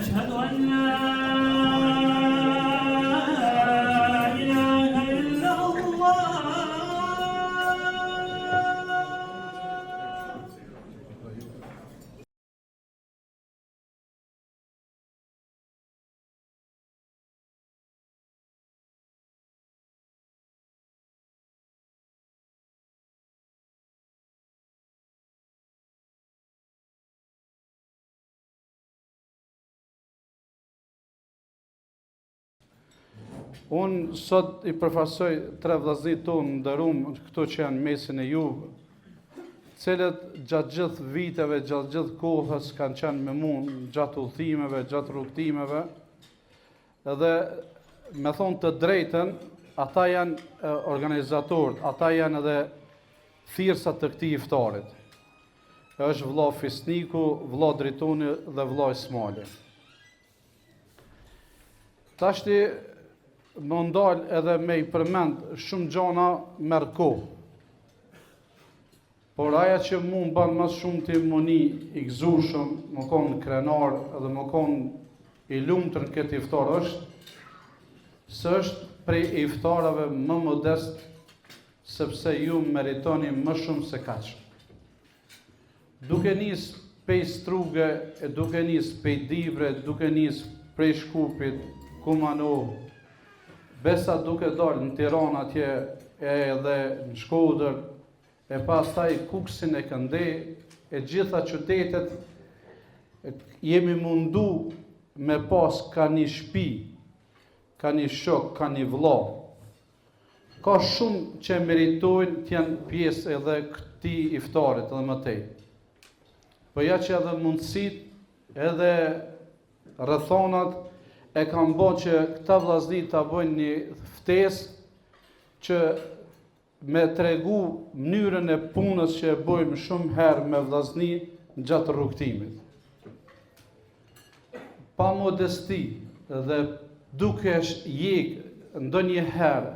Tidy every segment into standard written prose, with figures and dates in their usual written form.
أشهد أن لا إله إلا الله Unë sot I përfaqësoj 3 vëllezërit tonë nderuam këto që janë mesin e juve, cilët gjatë gjithë viteve, gjatë gjithë kohës kanë qenë me mua gjatë udhëtimeve, gjatë rrugtimeve, edhe me thonë të drejtën, ata janë organizatorët, ata janë edhe thirrësat të këtij iftarit. Është vëlla Fisniku, vëlla Dritoni dhe vëlla Ismaili. Tashti më ndalë edhe me I përmend shumë gjana merr kohë. Por aja që mu më banë mas shumë të muni I gëzushëm, më konë krenar edhe më konë I lumëtër në këtë iftar së është prej iftarave më modest, sepse ju meritoni më shumë se kaq. Duke nis pej Struge, e duke nis pej Divre, duke nis prej Shkupit, Kumanov, besa duke dalë në Tiranë atje, edhe në Shkodër, e pastaj Kuksin e Këndej, e gjitha qytetet, jemi mundu me pas ka një shtëpi, ka një shok, ka një vëlla. Ka shumë që meritojnë të janë pjesë edhe këtij iftarit edhe më tej. Po ja që edhe mundësit, edhe rrethonat, e kam bë që këta vllazni ta bëjnë një ftesë që me tregu mënyrën e punës që e bëjmë shumë herë me vllazni gjatë rrugtimit. Pa modesti dhe duke jek ndonjëherë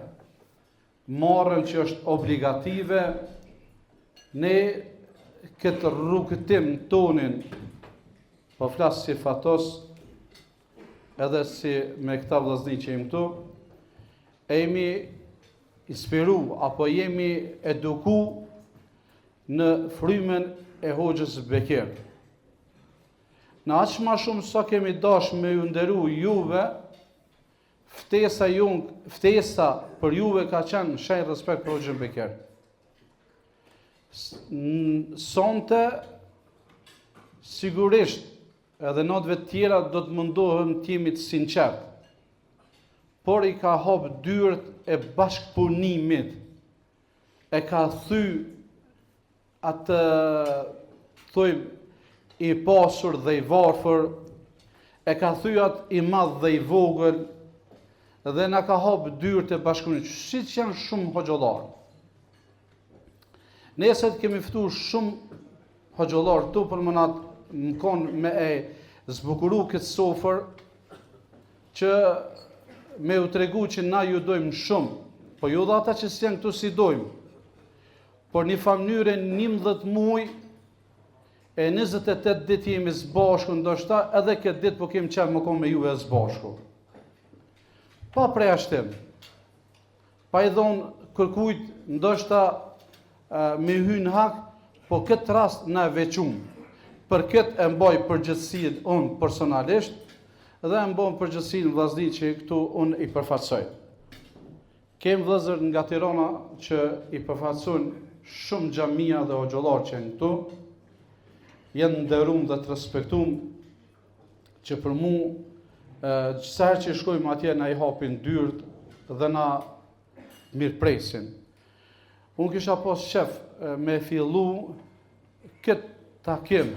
marrën që është obligative, ne këtë rrugtim tonin, po flas si fatos, edhe si me këta vllazni që jemi këtu, e jemi inspiru, apo jemi eduku në frymen e Hoxhës Bekir. Në aq ma shumë sa kemi dash me ju nderu juve, ftesa për juve ka qenë shenjë respekt për Hoxhën Bekir. Sonte, sigurisht, edhe natëve tjera do të mundohem të jemi të sinqert, por I ka hap dyert e bashkëpunimit, e ka thy atë, thojmë, I pasur dhe I varfër, e ka thy atë I madh dhe I vogël, dhe na ka hap dyert e bashkëpunimit, siç janë shumë hoxhallar. Nesër kemi ftuar shumë hoxhallar këtu për më konë me e zbukuru këtë sofër që me u tregu që na ju dojmë shumë, po ju dhe ata që s'janë këtu si dojmë, por një famnyre 11 muaj e 28 ditë jemi zbashku, ndoshta edhe këtë ditë po kemi qenë më konë me juve zbashku. Pa preashtim, pa I dhonë kërkujt ndoshta me hynë hak, po këtë rast na e veçum. Për këtë e mbaj përgjithësinë unë personalisht dhe e mbaj përgjithësinë vllazni që këtu unë I përfaqësoj. Kem vëllezër nga Tirana që I përfaqësojnë shumë xhamia dhe hoxhallar që janë këtu, janë nderuar dhe të respektuar, që për mua çfarë që shkojmë atje na I hapin dyert dhe na mirëpresin. Unë kisha pas shef me fillu këtë takim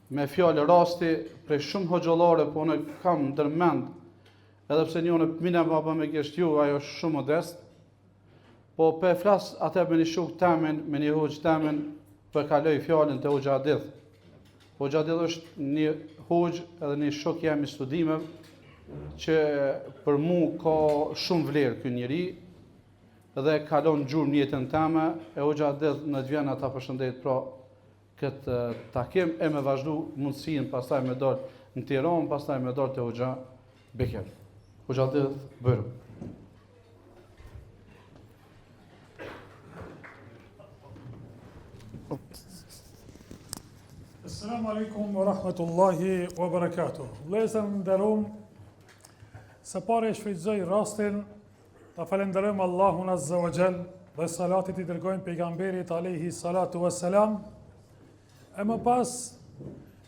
me fjalë rasti prej shumë hoxhallare, po unë kam ndërmend, edhe pse njëone mine baba me kështë ju, ajo është shumë modest, po pe flas atë me një shok temin, me një hoxh temin, për kaloj fjalën të Hoxha Adith. Hoxha Adith është një hoxh edhe një shok jam I studimeve, që për mu ka shumë vlerë ky njeri, dhe kalon gjurmë jetën teme, e Hoxha Adith në të vjen ata përshëndet pra këtë takim, e me vazhdu mundësin pastaj me dalë në Tiranë, pastaj me dorë te Hoxha Beker. Hoxha Adel, bërë. Assalamu alaikum wa rahmatullahi wa barakatuh. Vëllezër nderuam, së pari shfrytëzoj rastin ta falenderojmë Allahun Azza wa Jall dhe salatit I dërgojmë pejgamberit alayhi salatu wassalam. E më pas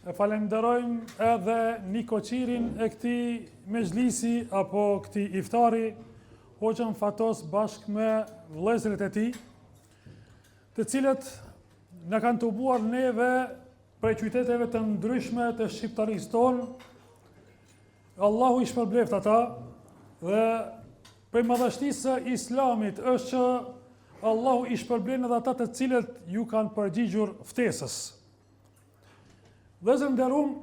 e falenderojmë edhe nikoqirin e këtij mezhlisi apo këtij iftari, Hoxhën Fatos bashkë me vëllezërit e tij, të cilët na kanë tubuar neve prej qyteteve të ndryshme të shqiptarisë tonë. Allahu I shpërbleft ata dhe prej madhështisë së Islamit është që Allahu I shpërblen edhe ata të cilët ju kanë përgjigjur ftesës. Vëllezër nderuam,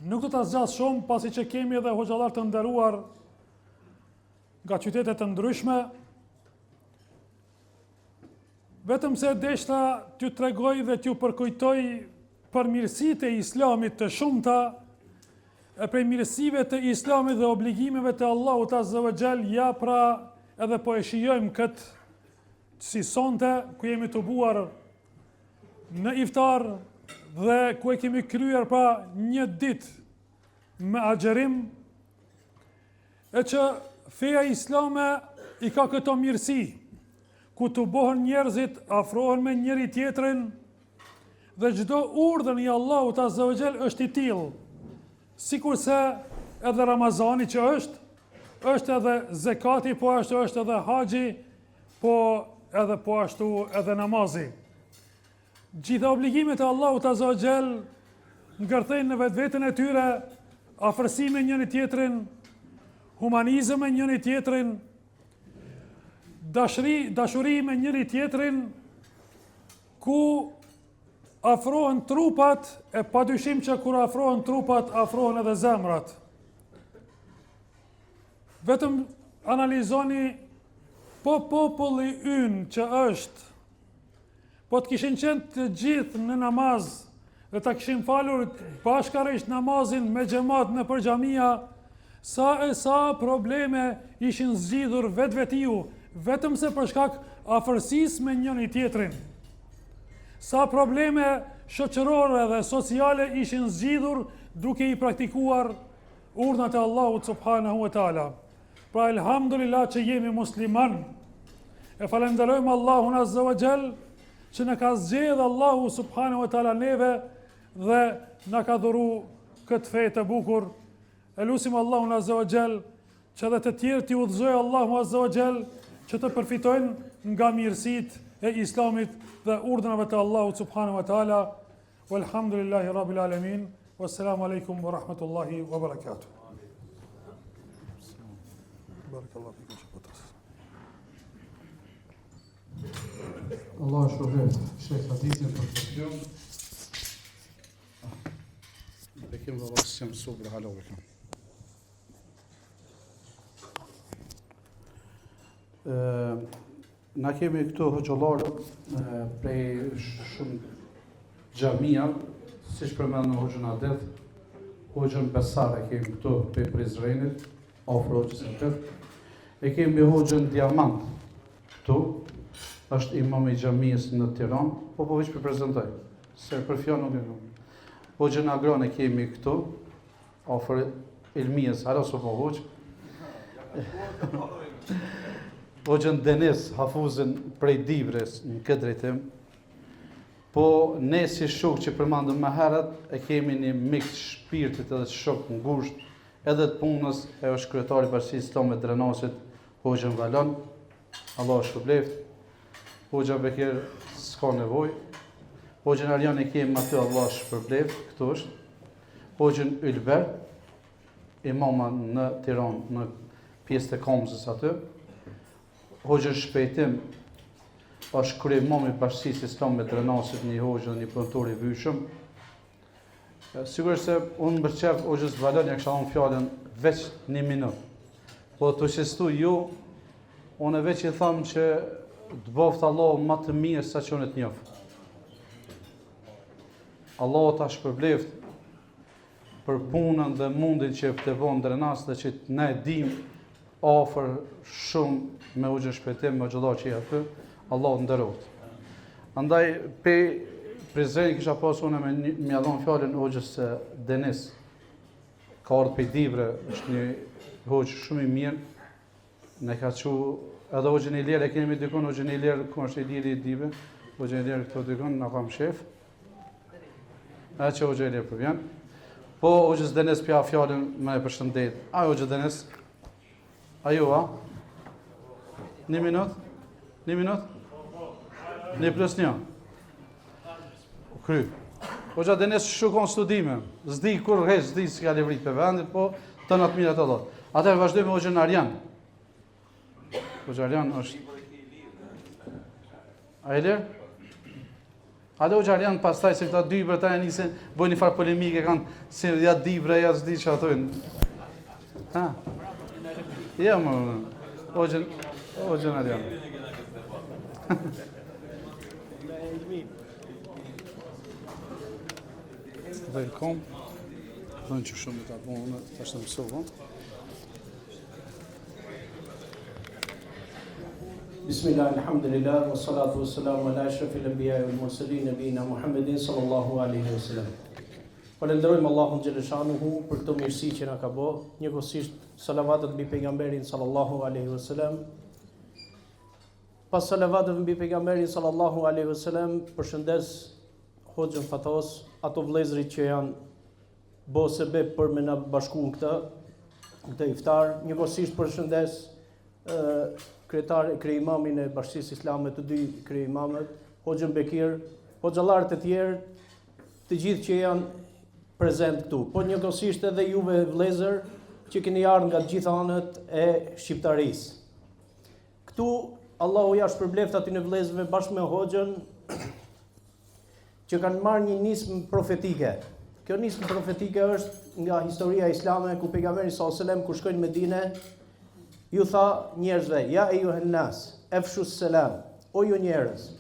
nuk do ta zgjas shumë pasi që kemi edhe hoxhallar të nderuar nga qytete të ndryshme. Vetëm se deshta t'ju tregoj dhe t'ju përkujtoj për mirësitë e Islamit të shumta, e prej mirësive të Islamit dhe obligimeve të Allahut Azza wa Jall, ja pra edhe po e shijojmë këtë si sonte, ku jemi të buar në iftar dhe ku e kemi kryer pra një ditë me agjerim, e që feja islame I ka këto mirësi, ku të bohen njerëzit, afrohen me njëri tjetrin, dhe çdo urdhër I Allahut Azza wa Jall është I tillë, sikurse edhe Ramazani që është edhe zekati, po ashtu është edhe haxhi, po ashtu edhe namazi. Gjitha obligimet e Allahut Azza wa Jall ngërthejnë në vetveten e tyre afërsi me njëri tjetrin, humanizëm me njëri tjetrin, dashuri me njëri tjetrin, ku afrohen trupat, e padyshim që kur afrohen trupat, afrohen edhe zemrat. Vetëm analizoni, po populli ynë që është, po të kishin qenë të gjithë në namaz, dhe ta kishin falur bashkarisht namazin me xhamat në përxhamia, sa probleme ishin zgjidhur vetvetiu, vetëm se për shkak afërsisë me njëri tjetrin. Sa probleme shoqërore dhe sociale ishin zgjidhur duke I praktikuar urdhnat e Allahut subhanahu wa taala. Pra elhamdulillah që jemi musliman. E falenderojmë Allahun Azza wa Jall që na ka zgjedhur Allahu subhanahu wa taala neve dhe na ka dhuru këtë fe të bukur. E lutim Allahun Azza wa Jall që edhe të tjerë t'i udhëzojë Allahu Azza wa Jall që të përfitojnë nga mirësitë e Islamit dhe urdhnave të Allahut subhanahu wa taala. Walhamdulillahi rabbil alamin. Wassalamu alaikum wa rahmatullahi wa barakatuh. Barakallahu fikum shukran. Allah shpërblet Sheh Hadithin për të kjo. Bekim dhe Allah së mësu për halu bekim. Na kemi këtu hoxhallar prej shumë xhamia, siç përmendën Hoxhën Adel, Hoxhën Besar e kemi këtu prej Prizrenit, afër Hoxhës së Tet. E kemi Hoxhën Diamant këtu, është imam I xhamisë në Tiranë, po veç për prezantoj, se për fjalë nuk e kam. Hoxhën Agron e kemi këtu, afër Elmijes, haros po hoxh. Hoxhën Denis Hafuzën prej Divres në këtë drejtim. Po ne si shok që përmendëm më herët, e kemi një mik shpirtit edhe shok ngushtë, edhe të punës, e është kryetari I Bashkisë Islame të Drenasit, Hoxhën Valon. Allah shpëbleft. Hoxha Beker s'ka nevojë. Hoxhën Arjan e kemi aty, Allah shpëbleft, këtu është. Hoxhën Ylber, imama në Tiranë, në pjesë të Komzës aty. Hoxhën Shpejtim është kryemam I Bashkisë Islame të Drenasit, një hoxhë, një punëtor I vyshëm. Sigurisht se unë mbërqef Hoxhës Valon ja kisha dhënë fjalën veç 1 minutë. Po të shistu ju, unë veç I thamë që të boftë Allah më të mirë sa që unë të njoh. Allah ta shpërbleft. për punën dhe mundin që të vonë drenas dhe që ne dim ofër shumë me u gjë shpejtim, me gjitha që i aty, Allah ndërot. Andaj, pe prezreni kisha pasur unë me mjallon fjallin hoqës Denis, ka ardhë pe Dibre, është një hoqë shumë i mirë, ne ka që edhe hoqën i lirë, e kemi dikon hoqën i lirë, ku është i lirë i Dibre, hoqën i lirë këto dikon, në kam shef, e që hoqën i lirë përvjen. Po, hoqës Denis pja fjallin me e përshëndet. A, hoqës Denis? A ju, a? 1 minut? 1 minut? 1+1? Kry. Hoxha Denis shukon studime, zdi kur heq, zdi si ka livrit për vendit, po të në të mirë të dhëtë. Atër vazhdoj me Hoxhën Arjan. Hoxhë Arjan është... A e lirë? Ate Hoxhë Arjan pastaj se këta dy bërta e njëse bojnë një farë polemike, kanë si ja dibre, ja zdi që atojnë. Ha? Ja, më... Hoxhën Arjan. Welkom. Dhënë që shumë të abonë, të ashtë të mësovë. Bismillah, alhamdulillah, wa salatu wa salamu ala ashrafil anbiya wal mursalin nabiyina Muhammedin sallallahu alaihi wasallam. Falenderojmë Allahun xhaleshanuhu për këtë mirësi që na ka bërë, njëkohësisht salavatet mbi pejgamberin sallallahu alaihi wasallam. Pas salavatet mbi pejgamberin sallallahu alaihi wasallam, përshëndes Hoxhën Fatos, ato vëllezërit që janë bo sebeb për me na bashkuar këtë iftar, njëkohësisht përshëndes krye'imamin e Bashkisë Islame, të dy krye'imamet, Hoxhën Bekir, hoxhallarët e tjerë, të gjithë që janë prezent këtu. Po njëkohësisht edhe juve vëllezër që keni ardhur nga të gjitha anët e shqiptarisë. Këtu Allahu ja shpërbleft aty në vëllezërve bashkë me Hoxhën që kanë marrë një nismë profetike. Kjo nismë profetike është nga historia islame, ku pejgamberi sallallahu alajhi wasallam kur shkoi në Medinë, ju tha njerëzve: "Ja ejuhen nas, afshu selam." O ju njerëz,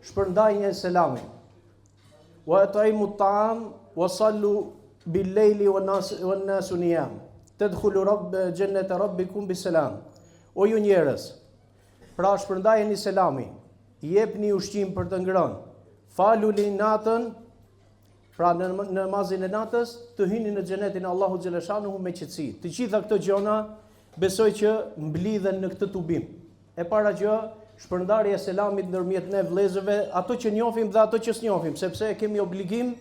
shpërndajeni selamin. Wa at'imu at'am wa sallu bil-layli wan-nasu niyam. Tadkhulu jannata rabbikum bisalam. O ju njerëz, pra shpërndajeni selamin, jepni ushqim për të ngrënë, faluni natën, pra në namazin e natës, të hyni në xhenetin e Allahut xhaleshanuhu me qetësi. Të gjitha këto gjëra besoj që mblidhen në këtë tubim. E para gjë, shpërndarja e selamit ndërmjet ne vëllezërve, ato që njohim dhe ato që s'njohim, sepse kemi obligim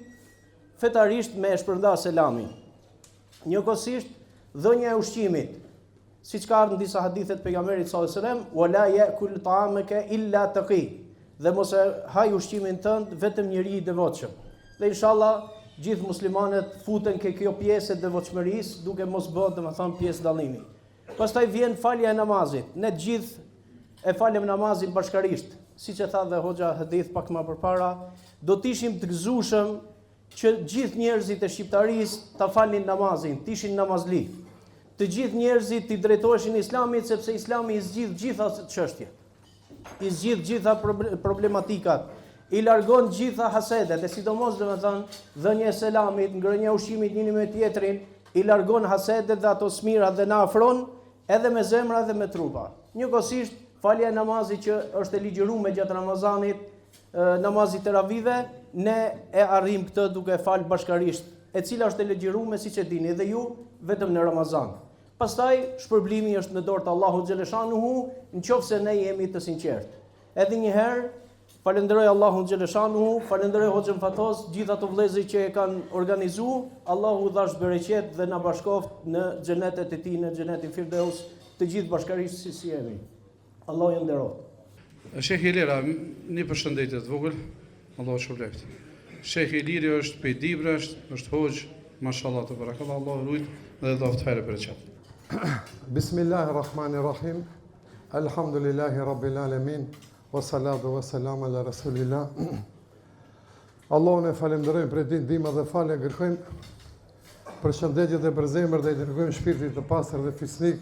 fetarisht me shpërndar selamin. Njëkohësisht, dhënia e ushqimit, siç ka ardhur në disa hadithe të pejgamberit sallallahu alajhi wasallam, "Wala ya'kul ta'amaka illa taqi." Dhe mos e haj ushqimin tënd vetëm njeri i devotshëm. Dhe inshallah gjithë muslimanët futen ke kjo pjesë e devotshmërisë, duke mos bërë domethënë pjesë dallimi. Pastaj vjen falja e namazit. Ne të gjithë e falem namazin bashkarisht. Siç e tha dhe Hoxha Hadith pak më përpara, do të ishim të gëzueshëm që gjithë njerëzit e shqiptarisë ta falnin namazin, të ishin namazli. Të gjithë njerëzit të drejtoheshin Islamit, sepse Islami i zgjidh gjitha çështjet. I zgjidh gjitha problematikat, i largon gjitha hasedet, e sidomos domethënë dhënia e selamit, ngrënia e ushqimit njëri me tjetrin, i largon hasedet dhe ato smirat dhe na afron edhe me zemra dhe me trupa. Njëkohësisht falja e namazit që është e ligjëruar gjatë Ramazanit, namazi teravive, ne e arrim këtë duke fal bashkarisht, e cila është e ligjëruar siç e dini edhe ju vetëm në Ramazan. Pastaj shpërblimi është në dorë të Allahut xhaleshanuhu, nëse ne jemi të sinqertë. Edhe një herë falenderoj Allahun xhaleshanuhu, falenderoj Hoxhën Fatos, gjithë ato vëllezër që e kanë organizuar, Allahu dhash bereqet dhe na bashkoft në xhenetet e tij, në xhenetin Firdaus, të gjithë bashkarisht si jemi. Allahu ju nderoj. Shekhi Ilira, një përshëndetje të vogël, Allahu shpëleft. Shekhi Iliri është pej Dibre, është hoxh, mashallah të barakallah, Allahu rujt dhe dhoft hajre për çat. Bismillahirrahmanirrahim. Alhamdulillahi rabbil alamin. Wa salatu wa salam ala rasulillah. Allahun e falenderojmë për ditë ndihmë dhe falë kërkojmë. Përshëndetje dhe për zemër dhe i dërgojmë shpirtit të pastër dhe fisnik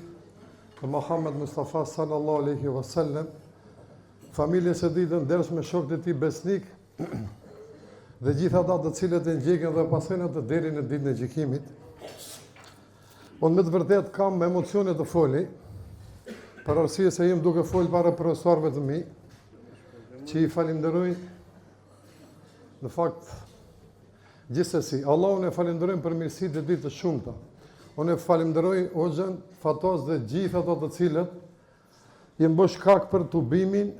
të Muhammed Mustafa sallallahu alaihi wasallam. Familjes së tij të ndershme, shokët e tij besnik dhe gjithë ata të cilët e ndjekin dhe pasojnë atë deri në ditën e gjykimit. Unë me të vërtet kam emocione të foli, për arsye se jem duke folë para profesorëve të mi, që i falenderoj në fakt gjithsesi. Allah unë e falenderoj për mirësitë e tij të shumta. Unë e falenderoj Hoxhën Fatos dhe gjithë ato të cilët jem bë shkak për tubimin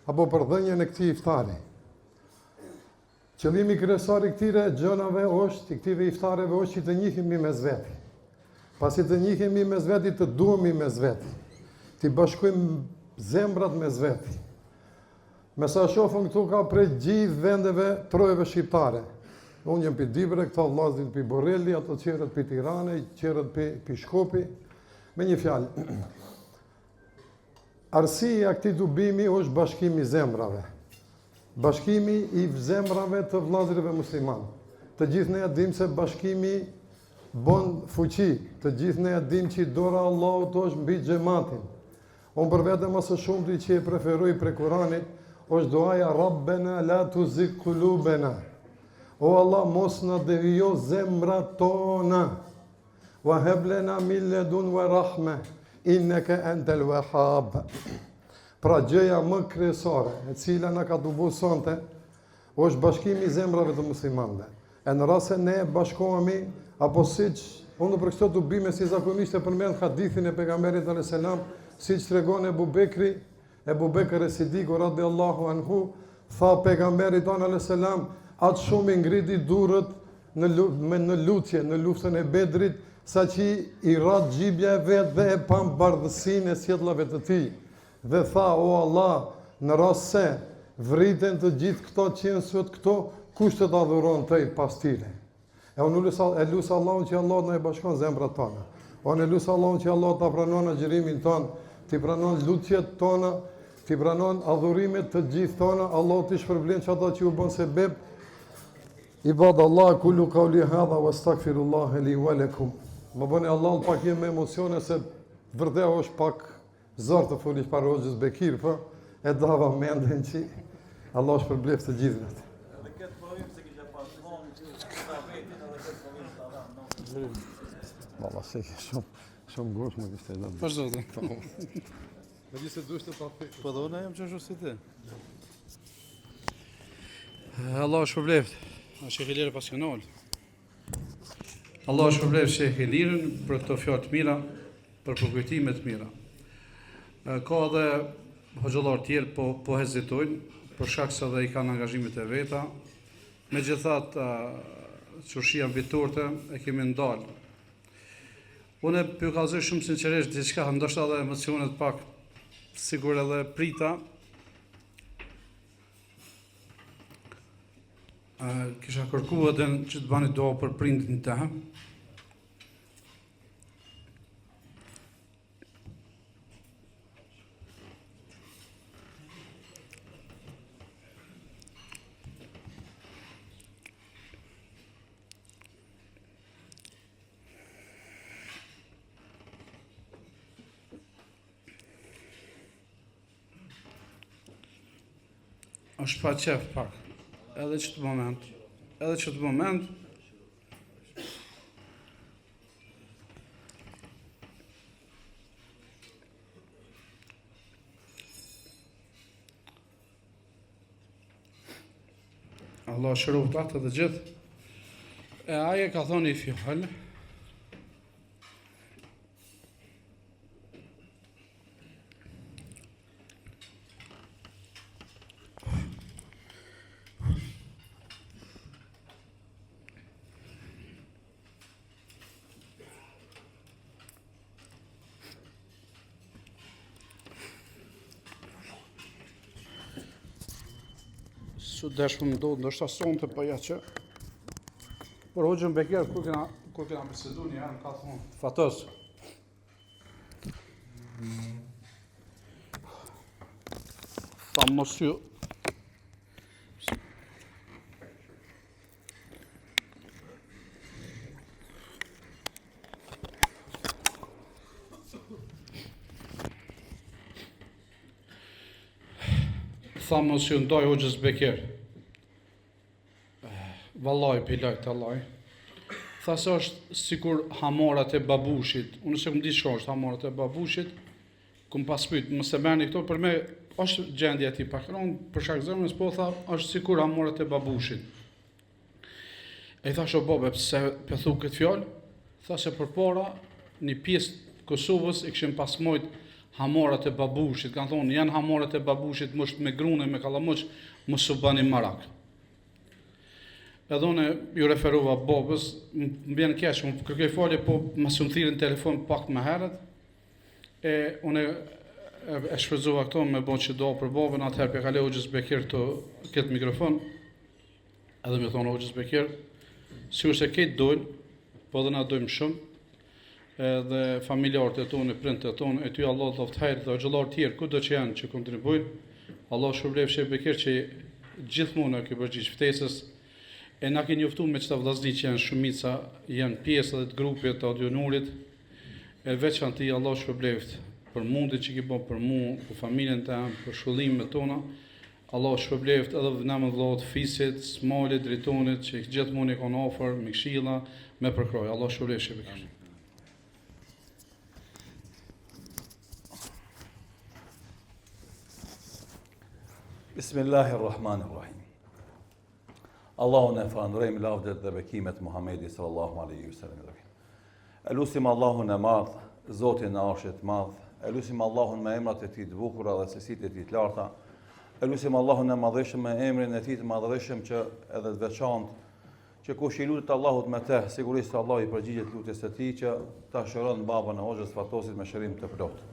apo për dhënien e këtij iftari. Qëllimi kryesor i këtyre gjënave është, i këtyre iftareve është që të njihemi mes veti. Pasi të njihemi mes veti, të duhemi mes veti. Të bashkojmë zemrat mes veti. Me sa shohëm këtu ka prej gjithë vendeve trojeve shqiptare. Unë jem pi Dibre, këta vllazit pi Borrelli, ato qerët pi Tirane, qerët pi Shkopi. Me një fjalë. Arsia këtij dubimi është bashkimi i zemrave. Bashkimi i zemrave të vllazërve musliman. Të gjithë ne dim se bashkimi bën fuqi. Të gjithë ne dim që dora e Allahut është mbi xhamatin. Unë për vete më së shumti që e preferoj për Kur'anit është duaja Rabbena la tuzigh qulubena. O Allah, mos na devijo zemrat tona. Wa hab lana min ladunka rahme innaka antal wahhab. Pra gjëja më kryesore, e cila na ka tubu sonte, është bashkimi i zemrave të muslimanëve. E në rast se ne bashkohemi, apo siç unë për këto tubime si zakonisht e përmend hadithin e pejgamberit alayhis salam, siç tregon Ebu Bekr Siddiku radhiyallahu anhu, tha pejgamberi tonë alayhis salam, atë shumë i ngriti durrët në lutje, në luftën e Bedrit, saqë i rat gjibja e vet dhe e pam bardhësinë e sjellave të tij. Dhe tha, o Allah, në rast se vriten të gjithë këto qenësët këto, kush të adhuron të i pas tire? E unë e lusë Allahun që Allah në e bashkon zemrat tona. Unë e lusë Allahun që Allah të pranon agjërimin tonë, të pranon lutjet tona, të pranon adhurimet të gjithë tona, Allah të shpërblen që ata që u bën sebeb. Ibad Allah, kullu kauli hadha, wa astaghfirullah li wa lakum. Më bëni Allah të pak jem me emocione se vërtej është pak zërë të folish para Hoxhës Bekir, po e dava mendin që Allah është përbleft të gjithëve. Edhe këtë provim se kisha pas vonë sa vetin edhe këtë provim sa dhamë. Valla se shumë gosh më kishte dhënë. Për zotin. Me gjithë se duhet të ta thekë. Po dhe unë jam qështu si ti. Allah është përbleft. Është e hilirë pasional. Allah është përbleft që e hilirën për këto fjalë të mira, për përkujtime të mira. Ka edhe hoxhallar tjerë po hezitojnë, për shkak se edhe i kanë angazhimet e veta. Megjithatë, çushia mbi torte e kemi ndalë. Unë e kallëzoj shumë sinqerisht diçka, ndoshta edhe emocionet pak sigur edhe prita. Kisha kërkuar edhe që të bani dua për prindin tim. është pa qef pak, edhe qëtë moment, Allah shëroft atë dhe gjithë, e aje ka thoni i fjallë, su deshëm ndodhë, ndoshta sonte për ja që për Hoxhën Bekir, kur kena bisedu një herë, ka thonë, Fatos, ta mos ju tha mos ju ndaj Hoxhës Bekir. Vallaj, pilaj të allaj. Tha se është sikur hamorat e babushit. Unë se më di çka është hamorat e babushit, kum pas pyet, mos e bëni këto, për me është gjendja e tij pakron, për shkak zemrës, po tha është sikur hamorat e babushit. E thash o babe, pse thu këtë fjalë? Tha se përpara një pjesë Kosovës e kishin pasmojt hamorat e babushit, kanë thonë janë hamorat e babushit, mosht me grune, me kallamoç, mos u bani marak. Edhe unë ju referova babës, më bjen keq, më kërkoj falje, po mas u thirrën telefon pak më herët. E unë e shfrytëzova këto me bën që do për babën, atëherë pe kaloi Hoxhës Bekir këtë mikrofon. Edhe më thonë Hoxhës Bekir, sikur se këtë dojnë, po dhe na dojmë shumë. Edhe familjarët e tonë, prindët e tonë, e ty Allah të hajër dhe xhallar tjerë, kudo që janë që kontribuojnë. Allah shpërblet Sheh Bekir që gjithmonë e ka përgjigj ftesës. E na keni njoftuar me çfarë vllazëri që janë shumica, janë pjesë edhe të grupit të audionurit. E veçanti Allah shpërblet për mundit që ki bën për mua, për familjen time, për shkollimet tona. Allah shpërblet edhe vënamën vëllaut Fisit, Smalit, Dritonit që gjithmonë i kanë ofër me këshilla, me përkroj. Allah shpërblet Sheh Bekir. Bismillahirrahmanirrahim. Allahun e falenderojmë lavdet dhe bekimet Muhamedi sallallahu alaihi wasallam. Elusim Allahun e madh, Zotin e Arshit madh. Elusim Allahun me emrat e tij të bukura dhe sesitë e tij të larta. Elusim Allahun e madhëshëm me emrin e tij të madhëshëm që edhe të veçantë që kush i lutet Allahut me të, sigurisht Allah i përgjigjet lutjes së tij që ta shëron babën e Hoxhës Fatosit me shërim të plotë.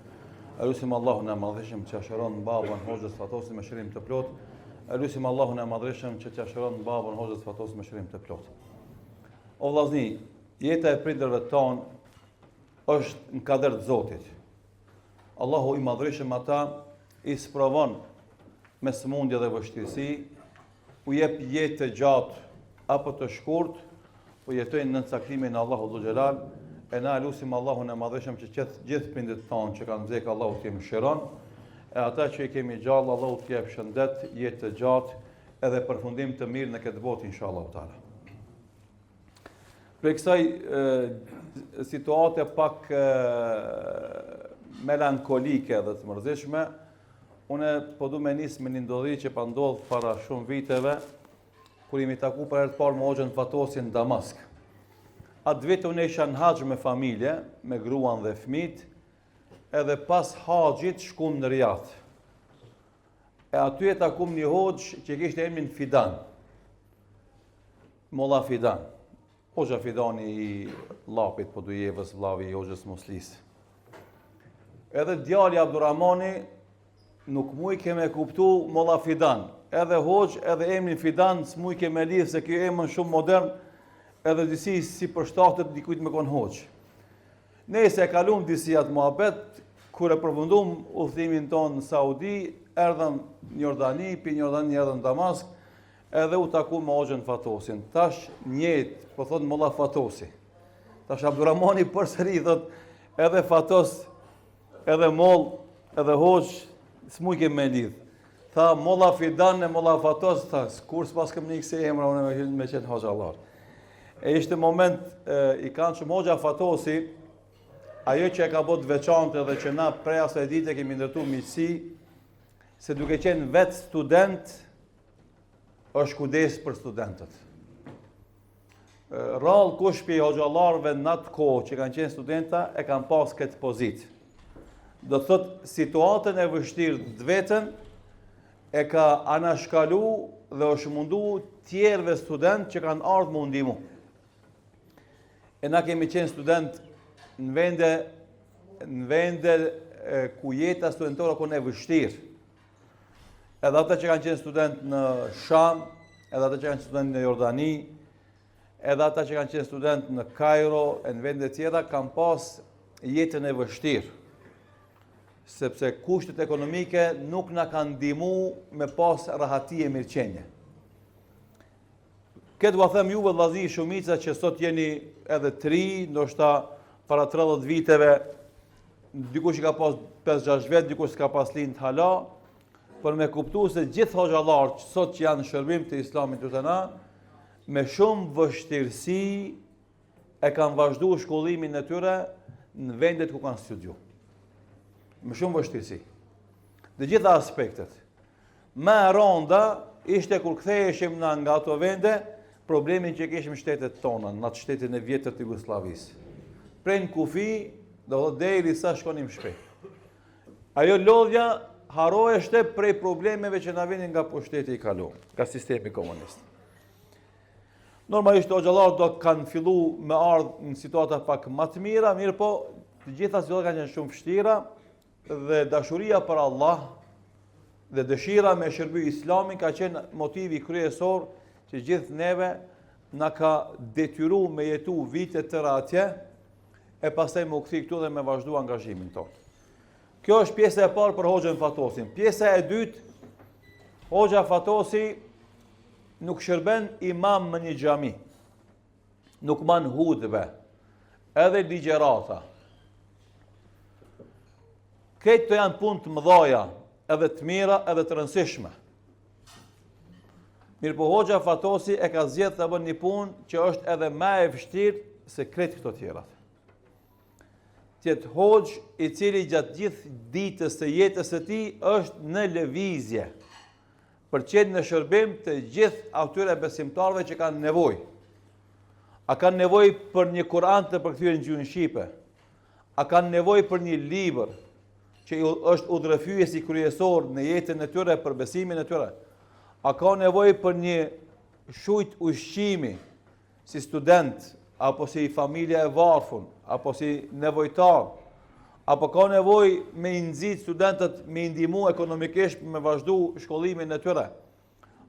Elusim Allahun e madhëshëm që shëron babën e Hoxhës Fatosit me shërim të plotë. Elusim Allahun e madhëshëm që t'ia shëron babën e Hoxhës Fatosit me shërim të plotë. O vllazni, jeta e prindërve tonë është në kader të Zotit. Allahu i madhëshëm ata i sprovon me sëmundje dhe vështirësi, u jep jetë të gjatë apo të shkurt, po jetojnë në caktimin e Allahut Dhul Xhelal, e na lutim Allahun e madhëshëm që gjithë prindërit tonë që kanë vdekur Allahu t'i mëshiron, e ata që i kemi gjallë Allahu t'i jep shëndet, jetë të gjatë edhe përfundim të mirë në këtë botë inshallah taala. Për kësaj situate pak melankolike dhe të mërzishme, une po du me nisë me një ndodhi që pa ndodhë para shumë viteve, kur imi taku për herë të parë me Hoxhën Fatosin në Damask. Atë vit unë isha në haxh me familje, me gruan dhe fëmijët, edhe pas haxhit shkum në Riyadh. E aty e takum një hoxh që kishte emrin Fidan. Molla Fidan. Hoxha Fidani i Llapit, po Dujevës, vllavi i Hoxhës Muslis. Edhe djali Abdurrahmani nuk mu i keme kuptu Molla Fidan. Edhe hoxh, edhe emrin Fidan s'mu i keme lidh se kjo emën shumë modern, edhe disi si përshtatet dikujt me kon hoxh. Nëse e kalum disi atë muhabet, kur e përfundum udhëtimin tonë në Saudi, erdhëm në Jordani, pi Jordani erdhëm në Damask, edhe u taku me Hoxhën Fatosin. Tash njët, po thot Molla Fatosi. Tash Abdurrahmani përsëri thot edhe Fatos, edhe Moll, edhe hoxh, s'mu i kemë me lidh. Tha Molla Fidan e Molla Fatos, tha kur s'pas këm një këse emra, unë me qenë hoxha Allah. E ishte moment i kanë shumë Hoxha Fatosi, ajo që e ka bot veçantë dhe që na prej asaj dite kemi ndërtu miqësi, se duke qenë vetë student, është kudes për studentët. Rallë kush për hoxhallarëve në atë kohë që kanë qenë studenta, e kanë pas këtë pozitë. Do thot, situatën e vështirë të vetën, e ka anashkalu dhe është mundu tjerëve student që kanë ardhur më ndihmu. E na kemi qenë student në vende ku jeta studentore ku ne vështirë. Edhe ata që kanë qenë student në Sham, edhe ata që kanë qenë student në Jordani, edhe ata që kanë qenë student në Kairo, e në vende tjera, kanë pas jetën e vështirë. Sepse kushtet ekonomike nuk na kanë ndihmu me pas rahati e mirëqenie. Këtë va them juve vllazi shumica që sot jeni edhe tri, ndoshta para 30 viteve, dikush i ka pas 5-6 vjet, dikush s'ka pas lind hala, për me kuptu se gjithë hoxhallarët që sot që janë në shërbim të Islamit të na, me shumë vështirësi e kanë vazhdu shkollimin e tyre në vendet ku kanë studiu. Më shumë vështirësi. Dhe gjitha aspektet. Më e rënda ishte kur ktheheshim na nga ato vende, problemin që kishim shtetet tona, në atë shtetin e vjetër të Jugosllavisë. Prej në kufi, do të deri sa shkonim shpejt. Ajo lodhja haroheshte prej problemeve që na vinin nga pushteti i kaluar, nga sistemi komunist. Normalisht xhallarët do kanë fillu me ardhë në situata pak më të mira, mirë po të gjitha situatat kanë qenë shumë vështira dhe dashuria për Allah dhe dëshira me shërby Islamin ka qenë motivi kryesor që gjithë neve na ka detyru me jetu vite tëra atje e pastaj më u kthi këtu dhe me vazhdu angazhimin tonë. Kjo është pjesa e parë për Hoxhën Fatosin. Pjesa e dytë, Hoxha Fatosi nuk shërben imam më një xhami, nuk man hudhve, edhe ligjerata. Këtë të janë punë të mëdhaja, edhe të mira, edhe të rëndësishme. Mirë po Hoxha Fatosi e ka zgjedhur të bën një punë që është edhe më e vështirë se kretë këto tjerat. Tjetë hoxh i cili gjatë gjithë ditës të jetës së tij është në lëvizje për qenë në shërbim të gjithë atyre besimtarëve që kanë nevojë. A kanë nevojë për një Kur'an të përkthyer në gjuhën shqipe? A kanë nevojë për një libër që është udhërfyesi kryesor në jetën e tyre për besimin e tyre? A ka nevojë për një shujt ushqimi si student, apo si familja e varfën, apo si nevojtar, apo ka nevojë me i nxit studentët me i ndihmu ekonomikisht me vazhdu shkollimin e tyre,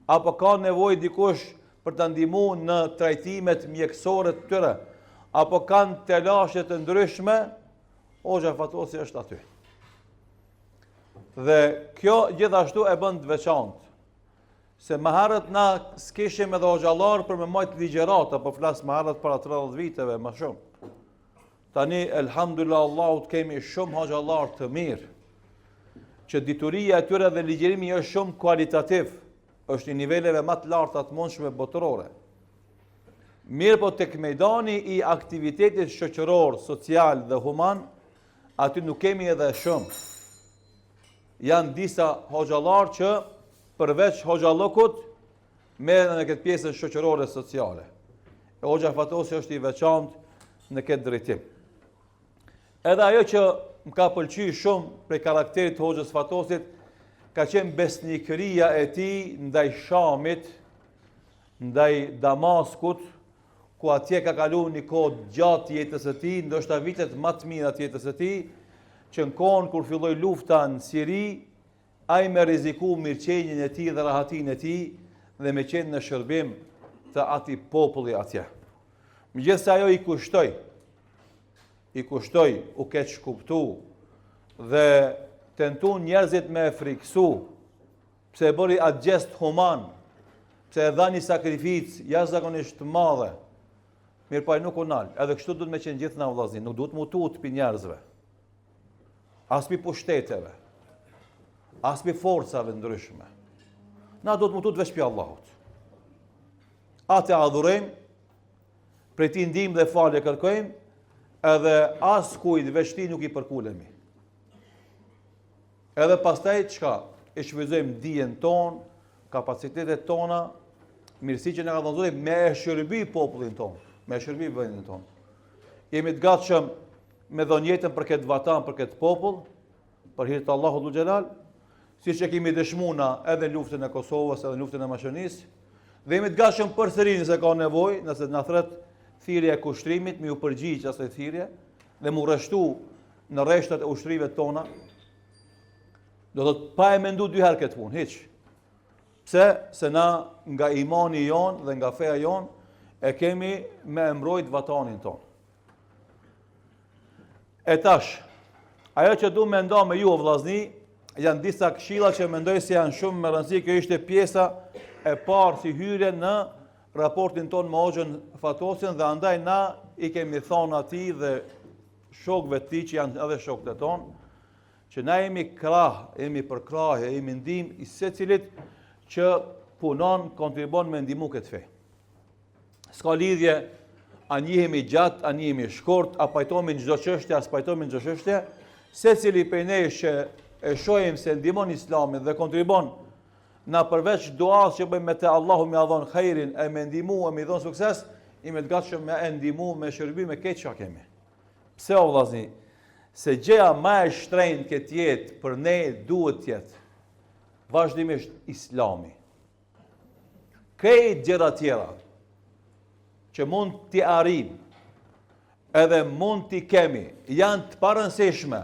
apo ka nevojë dikush për të ndihmu në trajtimet mjekësore të tyre, apo kanë telashe të ndryshme, Hoxha Fatosi është aty. Dhe kjo gjithashtu e bën të veçantë. Se më herët na s'kishim edhe hoxhallar për me majt ligjerata, po flas më herët para 30 viteve, më shumë. Tani, elhamdulillah Allahut, kemi shumë hoxhallar të mirë, që dituria e tyre dhe ligjerimi është shumë kualitativ, është i niveleve më të larta të mundshme botërore. Mirë po tek mejdani i aktivitetit shoqëror, social dhe human, aty nuk kemi edhe shumë. Janë disa hoxhallar që përveç hoxhallokut, merren në këtë pjesën shoqërore sociale. E Hoxha Fatosi është i veçantë në këtë drejtim. Edhe ajo që më ka pëlqyer shumë prej karakterit të Hoxhës Fatosit, ka qenë besnikëria e tij ndaj Shamit, ndaj Damaskut, ku atje ka kaluar një kohë gjatë jetës së tij, ndoshta vitet më të mira të jetës së tij, që në kohën kur filloi lufta në Siri, ai me rreziku mirëqenien e tij dhe rahatin e tij dhe me qenë në shërbim të atij populli atje. Megjithëse ajo i kushtoi, u keq kuptu dhe tentu njerëzit me e friksu, pse e bëri atë gjest human, pse e dha një sakrificë jashtëzakonisht të madhe. Mirë po ai nuk u nal, edhe kështu duhet me qenë gjithë na vëllazë, nuk duhet mu tut pi njerëzve. As pi pushteteve. As pi forcave ndryshme. Na do të mutut veç pi Allahut. Atë adhurojmë, prej ti ndihmë dhe falje kërkojmë, edhe as kujt veç ti nuk i përkulemi. Edhe pastaj çka? E shfrytëzojmë dijen tonë, kapacitetet tona, mirësi që na ka dhënë Zoti me e shërby popullin tonë, me e shërby vendin tonë. Jemi të gatshëm me dhënë jetën për këtë vatan, për këtë popull, për hir të Allahut Dhul Xhelal, siç e kemi dëshmuar edhe në luftën e Kosovës, edhe në luftën e Maqedonisë, dhe jemi të gatshëm përsëri nëse ka nevojë, nëse na thret thirrja e kushtrimit, me u përgjigj asaj thirrje dhe mu rreshtu në rreshtat e ushtrive tona. Do të pa e mendu dy herë këtë punë, hiç. Pse? Se na nga imani jon dhe nga feja jon e kemi me mbrojt vatanin ton. E tash, ajo që du me nda me ju o vllazni, janë disa këshilla që mendoj se janë shumë më rëndësi. Kjo ishte pjesa e parë si hyrje në raportin ton me Hoxhën Fatosin dhe andaj na i kemi thonë atij dhe shokëve të tij që janë edhe shokët e tonë, që na jemi krah, jemi për krahje, jemi ndihmë i secilit që punon, kontribon me ndihmu këtë fe. S'ka lidhje a njihemi gjatë, a njihemi shkurt, a pajtohemi në çdo çështje, a s'pajtohemi në çdo çështje, secili prej nesh që e shohim se ndihmon Islamin dhe kontribon na përveç duas që bëjmë me te Allahu më dhon khairin, e me ndihmu e me dhon sukses, jemi të gatshëm me ndihmu me shërbim me këtë çka kemi. Pse o vllazni? Se gjëja më e shtrenjtë këtë jetë për ne duhet të jetë vazhdimisht Islami. Këto gjëra tjera që mund t'i arrijmë edhe mund t'i kemi janë të parëndësishme,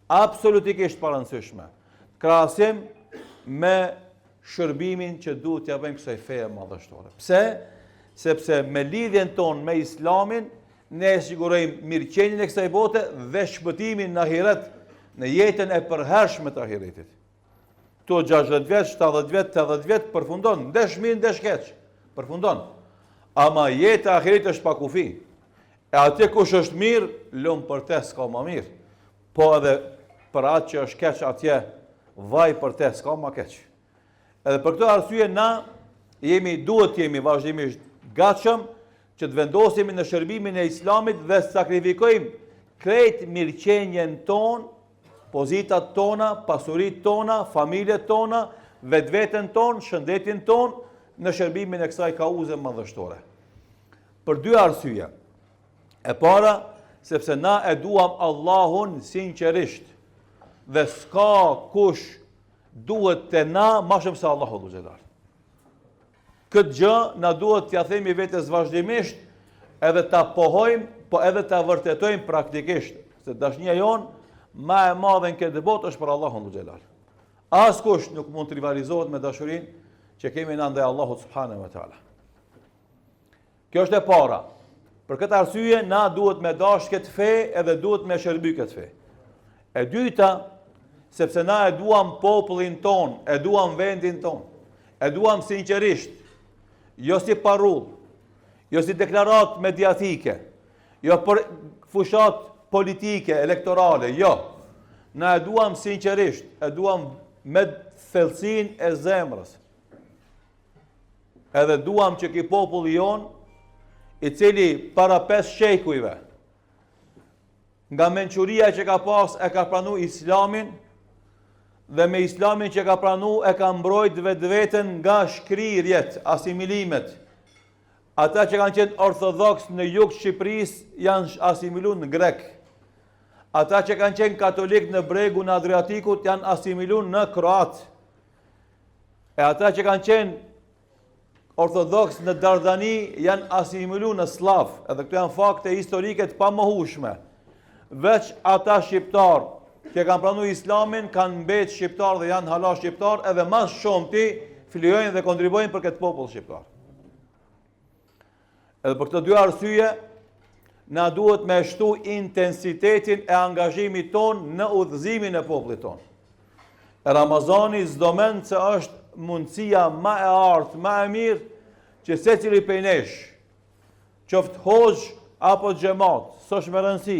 absolutikisht parëndësishme, krahasim me shërbimin që duhet t'ja bëjmë kësaj feje madhështore. Pse? Sepse me lidhjen tonë me Islamin ne sigurojmë mirëqenien e kësaj bote dhe shpëtimin në ahiret, në jetën e përhershme të ahiretit. To 60 vjet, 70 vjet, 80 vjet përfundon, ndesh mirë, ndesh keq, përfundon. Ama jeta e ahiretit është pa kufi. E atje kush është mirë, lum për te s'ka më mirë. Po edhe për atë që është keq atje, vaj për te s'ka më keq. Edhe për këtë arsye na duhet jemi vazhdimisht gatshëm që të vendosemi në shërbimin e Islamit dhe sakrifikojmë krejt mirëqenien tonë, pozitat tona, pasurit tona, familjet tona, vetveten tonë, shëndetin tonë në shërbimin e kësaj kauze madhështore. Për dy arsye. E para, sepse na e duam Allahun sinqerisht dhe s'ka kush duhet të na ma shumë se Allahu dhu xhelal. Këtë gjë na duhet t'ja themi vetes vazhdimisht edhe ta pohojmë, po edhe ta vërtetojmë praktikisht, se dashnia jonë ma e madhe në këtë botë është për Allahun dhu xhelal. Askush nuk mund të rivalizohet me dashurinë që kemi na ndaj Allahut subhanahu wa taala. Kjo është e para. Për këtë arsye na duhet me dash këtë fe edhe duhet me shërby këtë fe. E dyta, sepse na e duam popullin ton, e duam vendin ton, e duam sinqerisht, jo si parull, jo si deklarat mediatike, jo për fushat politike, elektorale, jo. Na e duam sinqerisht, e duam me thellësinë e zemrës. Edhe duam që ki populli jon, i cili para 5 shekujve, nga mençuria që ka pas e ka pranu Islamin, dhe me Islamin që ka pranu e ka mbrojt vetveten nga shkrirjet, asimilimet. Ata që kanë qenë orthodoks në jug Shqipërisë janë asimilu në grek. Ata që kanë qenë katolik në bregun e Adriatikut janë asimilu në kroat. E ata që kanë qenë ortodoks në Dardani janë asimilu në slav. Edhe këto janë fakte historike të pamohueshme. Veç ata shqiptar që kanë pranu Islamin kanë mbet shqiptar dhe janë hala shqiptar, edhe mas shumti flijojnë dhe kontribojnë për këtë popull shqiptar. Edhe për këtë dy arsye, na duhet me shtu intensitetin e angazhimit ton në udhëzimin e popullit ton. Ramazani s'do mend se është mundësia ma e artë, ma e mirë, që secili prej nesh, qoftë hoxh apo xhamat, s'është me rëndësi,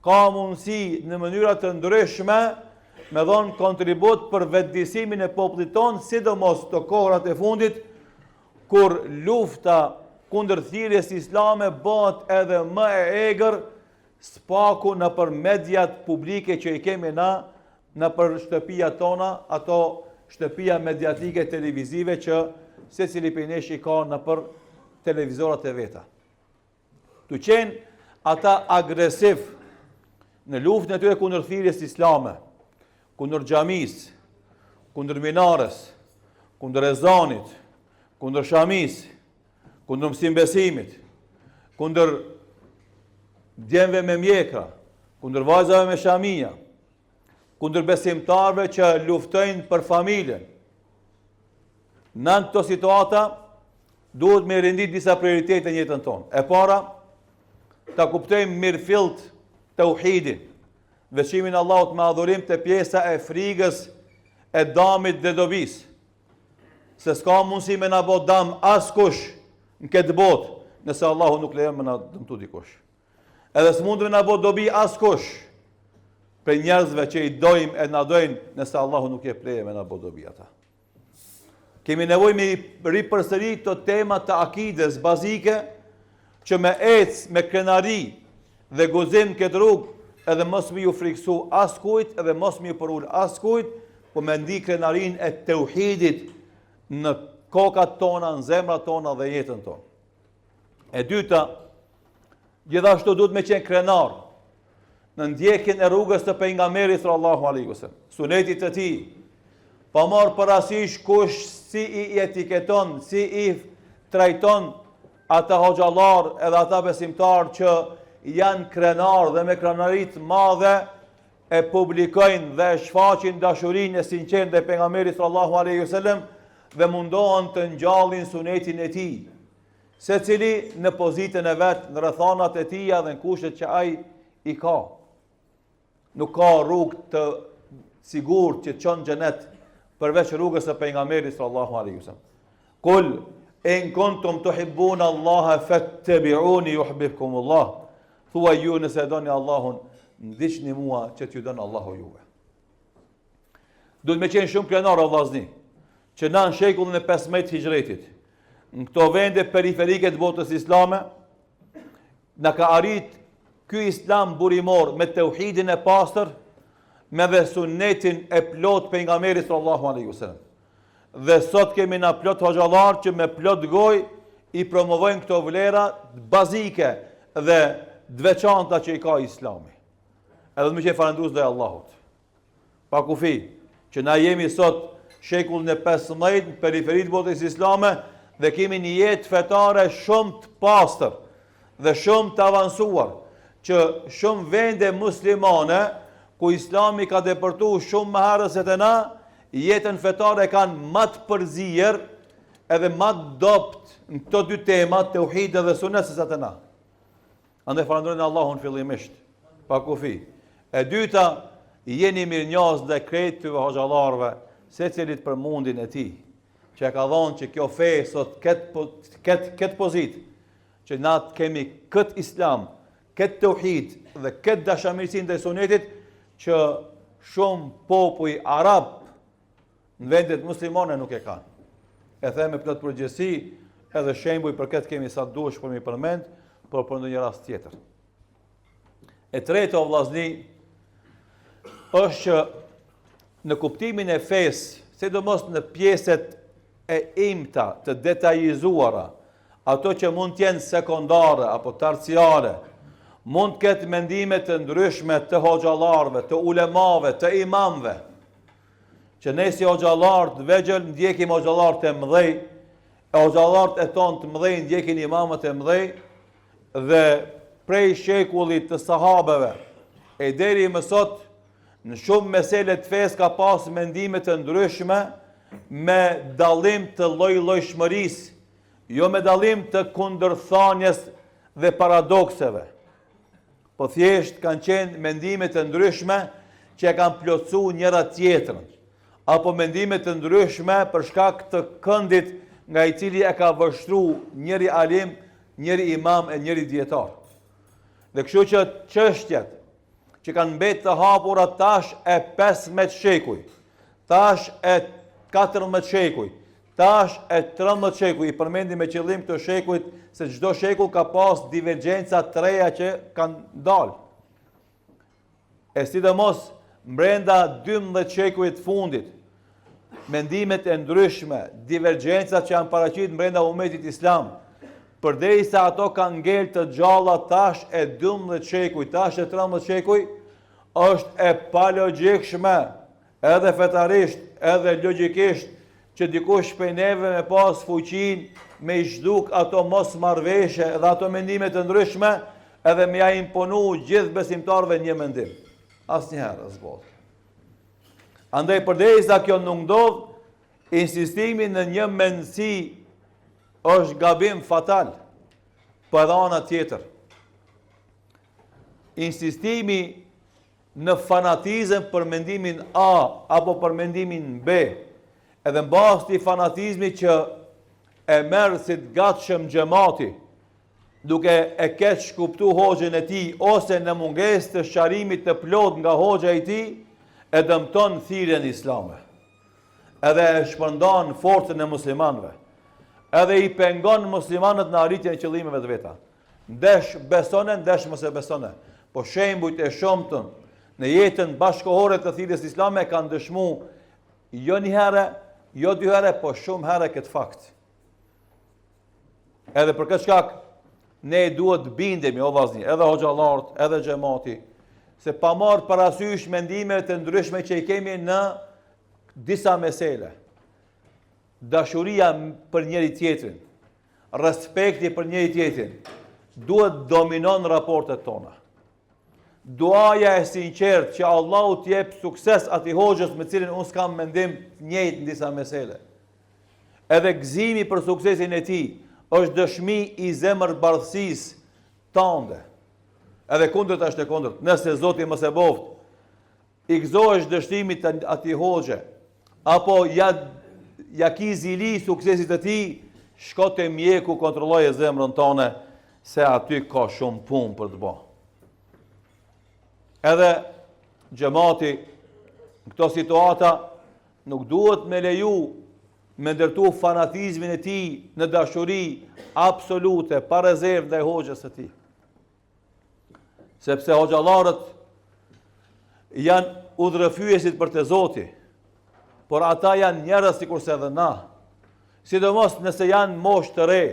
ka mundësi në mënyra të ndryshme me dhon kontribut për vetëdijsimin e popullit ton, sidomos të kohrat e fundit, kur lufta kundër thirrjes islame bëhet edhe më e egër, spaku në për mediat publike që i kemi na, në për shtëpia tona, ato shtëpia mediatike televizive që secili prej nesh i ka në për televizorat e veta. Tu qenë ata agresiv në luftën e tyre kundër thirrjes islame, kundër xhamis, kundër minares, kundër ezanit, kundër shamis, kundër mësimbesimit, kundër djemve me mjekra, kundër vajzave me shamia, kundër besimtarve që luftojnë për familjen. Në këto situata duhet me rendit disa prioritete në jetën tonë. E para, ta kuptojmë mirëfillt tauhidin, veçimin Allahut me adhurim të pjesa e frigës, e damit dhe dobis. Se s'ka mundësi me na bë dam askush në këtë botë, nëse Allahu nuk lejon me na dëmtu dikush. Edhe s'mund me na bë dobi askush për njerëzve që i dojmë e na dojnë, nëse Allahu nuk jep leje me na bë dobi ata. Kemi nevojë me ripërsëri këto tema të akides bazike që me ecë me krenari dhe guzim këtë rrugë, edhe mos më ju friksu askujt, edhe mos më ju përul askujt, po me ndi krenarin e tauhidit në kokat tona, në zemrat tona dhe jetën tonë. E dyta, gjithashtu duhet me qenë krenar në ndjekin e rrugës të pejgamberit sallallahu alaihi wasallam, sunetit të tij, pa marrë parasysh kush si i etiketon, si i trajton ata hoxhallar edhe ata besimtar që janë krenar dhe me krenarit madhe e publikojnë dhe shfaqin dashurinë e sinqertë dhe pejgamberit sallallahu alaihi wasallam dhe mundohen të ngjallin sunetin e tij. Secili në pozitën e vet, në rrethanat e tij dhe në kushtet që ai i ka. Nuk ka rrugë të sigurt që të çon xhenet përveç rrugës së pejgamberit sallallahu alaihi wasallam. Kul in kuntum tuhibbuna Allaha fattabi'uni yuhibbukumullah. Thua ju nëse doni Allahun, ndiqni mua që t'ju don Allahu juve. Duhet me qenë shumë krenar o vllazni, që na në shekullin e 15 hijretit, në këto vende periferike të botës islame, na ka arrit ky islam burimor me tauhidin e pastër, me dhe sunnetin e plot pejgamberit sallallahu alaihi wasallam. Dhe sot kemi na plot hoxhallar që me plot gojë i promovojnë këto vlera bazike dhe të veçanta që i ka Islami. Edhe më që e falendrues dhe Allahut. Pa kufi, që na jemi sot shekullin e 15 në periferit botës islame dhe kemi një jetë fetare shumë të pastër dhe shumë të avancuar, që shumë vende muslimane ku Islami ka depërtu shumë më herë se të na, jetën fetare kanë më të përzier edhe më të dopt në këto dy tema, tauhid dhe sunet se sa të na. Andaj falënderojnë Allahun fillimisht, pa kufi. E dyta, jeni mirënjohës dhe krejtëve hoxhallarëve, secilit për mundin e tij, që e ka thonë që kjo fe sot këtë pozit, që na kemi këtë islam, këtë tauhid dhe këtë dashamirësinë ndaj sunetit, që shumë popull arab në vendet muslimane nuk e kanë. E them me plot përgjegjësi, edhe shembuj për këtë kemi sa dush për mi përmend, por për ndonjë rast tjetër. E treta o vllazni, është që në kuptimin e fesë, sidomos në pjesët e imta të detajizuara, ato që mund të jenë sekondare apo terciare, mund të ketë mendime të ndryshme të hoxhallarëve, të ulemave, të imamëve, që ne si hoxhallar të vegjël ndjekim hoxhallarët e mëdhej, e hoxhallarët e tonë të mëdhej ndjekin imamët e mëdhej, dhe prej shekullit të sahabeve e deri më sot në shumë mesele të fesë ka pas mendime të ndryshme me dallim të lloj-llojshmërisë, jo me dallim të kundërthanjes dhe paradokseve. Po thjesht kanë qenë mendime të ndryshme që e kanë plotësuar njëra tjetrën, apo mendime të ndryshme për shkak të këndit nga i cili e ka vështruar njëri alim, njëri imam e njëri dietar. Dhe kështu që çështjet që kanë mbetë të hapura tash e 15 shekuj, tash e 14 shekuj, tash e 13 shekuj, i përmendim me qëllim të shekujt se çdo shekull ka pas divergjenca të reja që kanë dalë. E sidomos brenda 12 shekujt fundit, mendimet e ndryshme, divergjencat që janë paraqitur brenda umetit islam, përderisa ato kanë ngel të gjalla tash e 12 shekuj, tash e 13 shekuj, është e palogjikshme, edhe fetarisht, edhe logjikisht, që dikush prej neve me pas fuqin, me i zhduk ato mos marrveshje dhe ato mendime të ndryshme, edhe me ja imponu gjithë besimtarve një mendim. Asnjëherë s'bot. Andaj përderisa kjo nuk ndodh, insistimi në një mendësi është gabim fatal, për edhe ana tjetër. Insistimi në fanatizëm për mendimin A apo për mendimin B, edhe në bazë të fanatizmi që e merr si të gatshëm xhamati, duke e keq kuptuar hoxhën e tij ose në mungesë të sqarimit të plot nga hoxha e tij, e dëmton thirrjen islame. Edhe e shpërndan forcën e muslimanëve. Edhe i pengon muslimanët në arritjen e qëllimeve të veta. Ndesh besone, ndesh mos e besone. Po shembujt e shumtën në jetën bashkëkohore të thirrjes islame kanë dëshmu jo një herë, jo dy herë, po shumë herë këtë fakt. Edhe për këtë shkak ne duhet të bindemi o vllazni, edhe hoxhallarët, edhe xhamati, se pa marrë parasysh mendimet të ndryshme që i kemi në disa mesele. Dashuria për njëri tjetrin, respekti për njëri tjetrin, duhet dominon raportet tona. Duaja e sinqert që Allahu t'jep sukses atij hoxhës me cilin unë s'kam mendim njëjtë në disa mesele. Edhe gëzimi për suksesin e tij është dëshmi i zemërbardhësisë tënde. Edhe kundërt është e kundërt. Nëse Zoti mos e boft, i gëzohesh dështimit të atij hoxhe, apo ja ki zili suksesit të tij, shko te mjeku, kontrolloje zemrën tone, se aty ka shumë punë për të bërë. Edhe xhamati në këto situata nuk duhet me leju me ndërtu fanatizmin e tij në dashuri absolute, pa rezervë ndaj hoxhës së tij. Sepse hoxhallarët janë udhërëfyesit për të Zoti, por ata janë njerëz sikurse edhe na. Sidomos nëse janë moshë të re,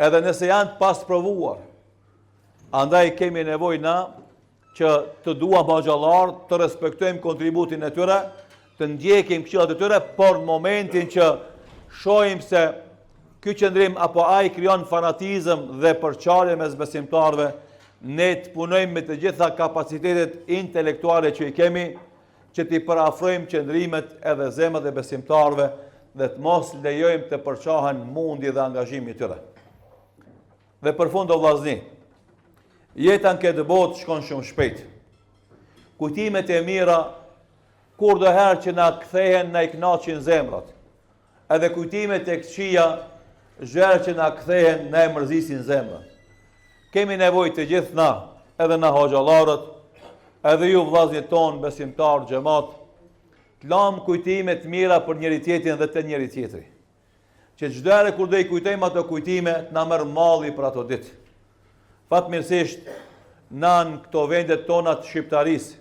edhe nëse janë të pasprovuar. Andaj kemi nevojë na që të duam hoxhallarët, të respektojmë kontributin e tyre, të ndjekim këshillat e tyre, por në momentin që shohim se ky qëndrim apo ai krijon fanatizëm dhe përçarje mes besimtarëve, ne të punojmë me të gjitha kapacitetet intelektuale që i kemi, që t'i parafrojmë qëndrimet edhe zemrat e besimtarëve dhe të mos lejojmë të përçahen mundi dhe angazhimi i tyre. Dhe për fund o vllazni, jeta në këtë botë shkon shumë shpejt. Kujtimet e mira kurdoherë që na kthehen, na i kënaqin zemrat. Edhe kujtimet e këqija zherë që na kthehen, na e mërzisin zemrat. Kemi nevojë të gjithë na, edhe na hoxhallarët, edhe ju vllaznit ton, besimtar, xhamat, të lam kujtime të mira për njëri tjetrin dhe të njëri tjetri. Që çdo herë kur do i kujtojmë ato kujtime, të na merr malli për ato ditë. Fatmirësisht, na në këto vendet tona të shqiptarisë,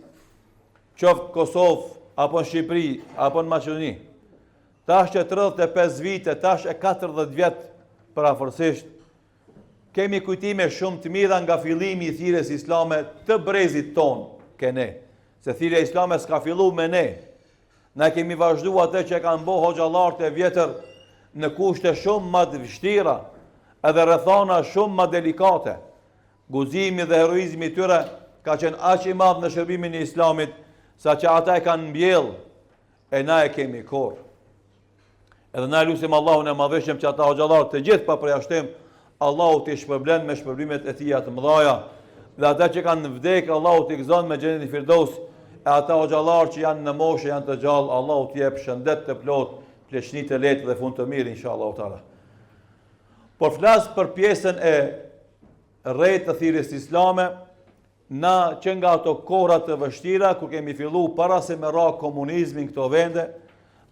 qoftë Kosovë, apo në Shqipëri, apo në Maqedoni, tash që 35 vite, tash e 40 vjet parafërsisht, kemi kujtime shumë të mira nga fillimi i thirrjes islame të brezit ton, kene. Se thirrja islame s'ka fillu me ne. Na kemi vazhdu atë që kanë bo hoxhallarët e vjetër në kushte shumë më të vështira, edhe rrethana shumë më delikate. Guzimi dhe heroizmi i tyre ka qenë aq i madh në shërbimin e islamit, sa që ata e kanë mbjell, e na e kemi korr. Edhe na lutim Allahun e madhëshëm që ata hoxhallarët të gjithë pa përjashtim, Allahu t'i shpërblen me shpërblimet e tija të mëdhaja, dhe ata që kanë vdekë, Allahu t'i gëzon me xhenetin e Firdaus, e ata hoxhallarë që janë në moshë, janë të gjallë, Allahu t'i jep shëndet të plot, pleqni të lehtë dhe fund të mirë, inshallah taala. Por flas për pjesën e rreth të thirrjes islame, na që nga ato kohra të vështira, kur kemi fillu para se me ra komunizmin këto vende,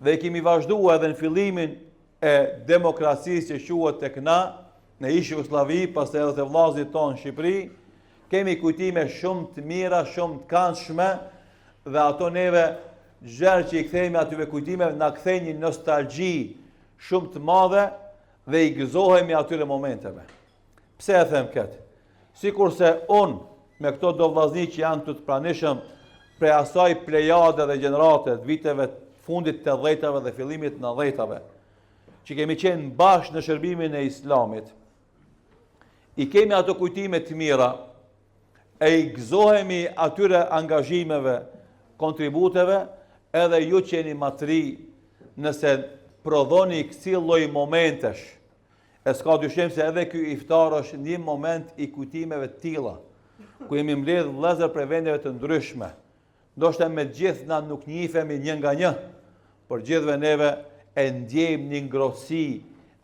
dhe kemi vazhduar edhe në fillimin e demokracisë që quhet tek na, në ish Jugosllavi, pastaj edhe të vllazit tonë në Shqipëri, kemi kujtime shumë të mira, shumë të këndshme, dhe ato neve gjerë që i kthehemi atyve kujtimeve na kthejnë një nostalgji shumë të madhe dhe i gëzohemi atyre momenteve. Pse e them këtë? Sikurse unë me këto do vllazni që janë të pranishëm prej asaj plejade dhe gjenerate të viteve fundit të 80-tave dhe fillimit të 90-tave, që kemi qenë bashkë në shërbimin e islamit, i kemi ato kujtime të mira, e i gëzohemi atyre angazhimeve, kontributeve, edhe ju që jeni matri nëse prodhoni kësi lloj momentesh. E s'ka dyshim se edhe ky iftar është një moment i kujtimeve të tilla, ku jemi mbledh vëllezër prej vendeve të ndryshme. Ndoshta me gjithë na nuk njihemi një nga një, por gjithëve neve e ndjejmë një ngrohtësi,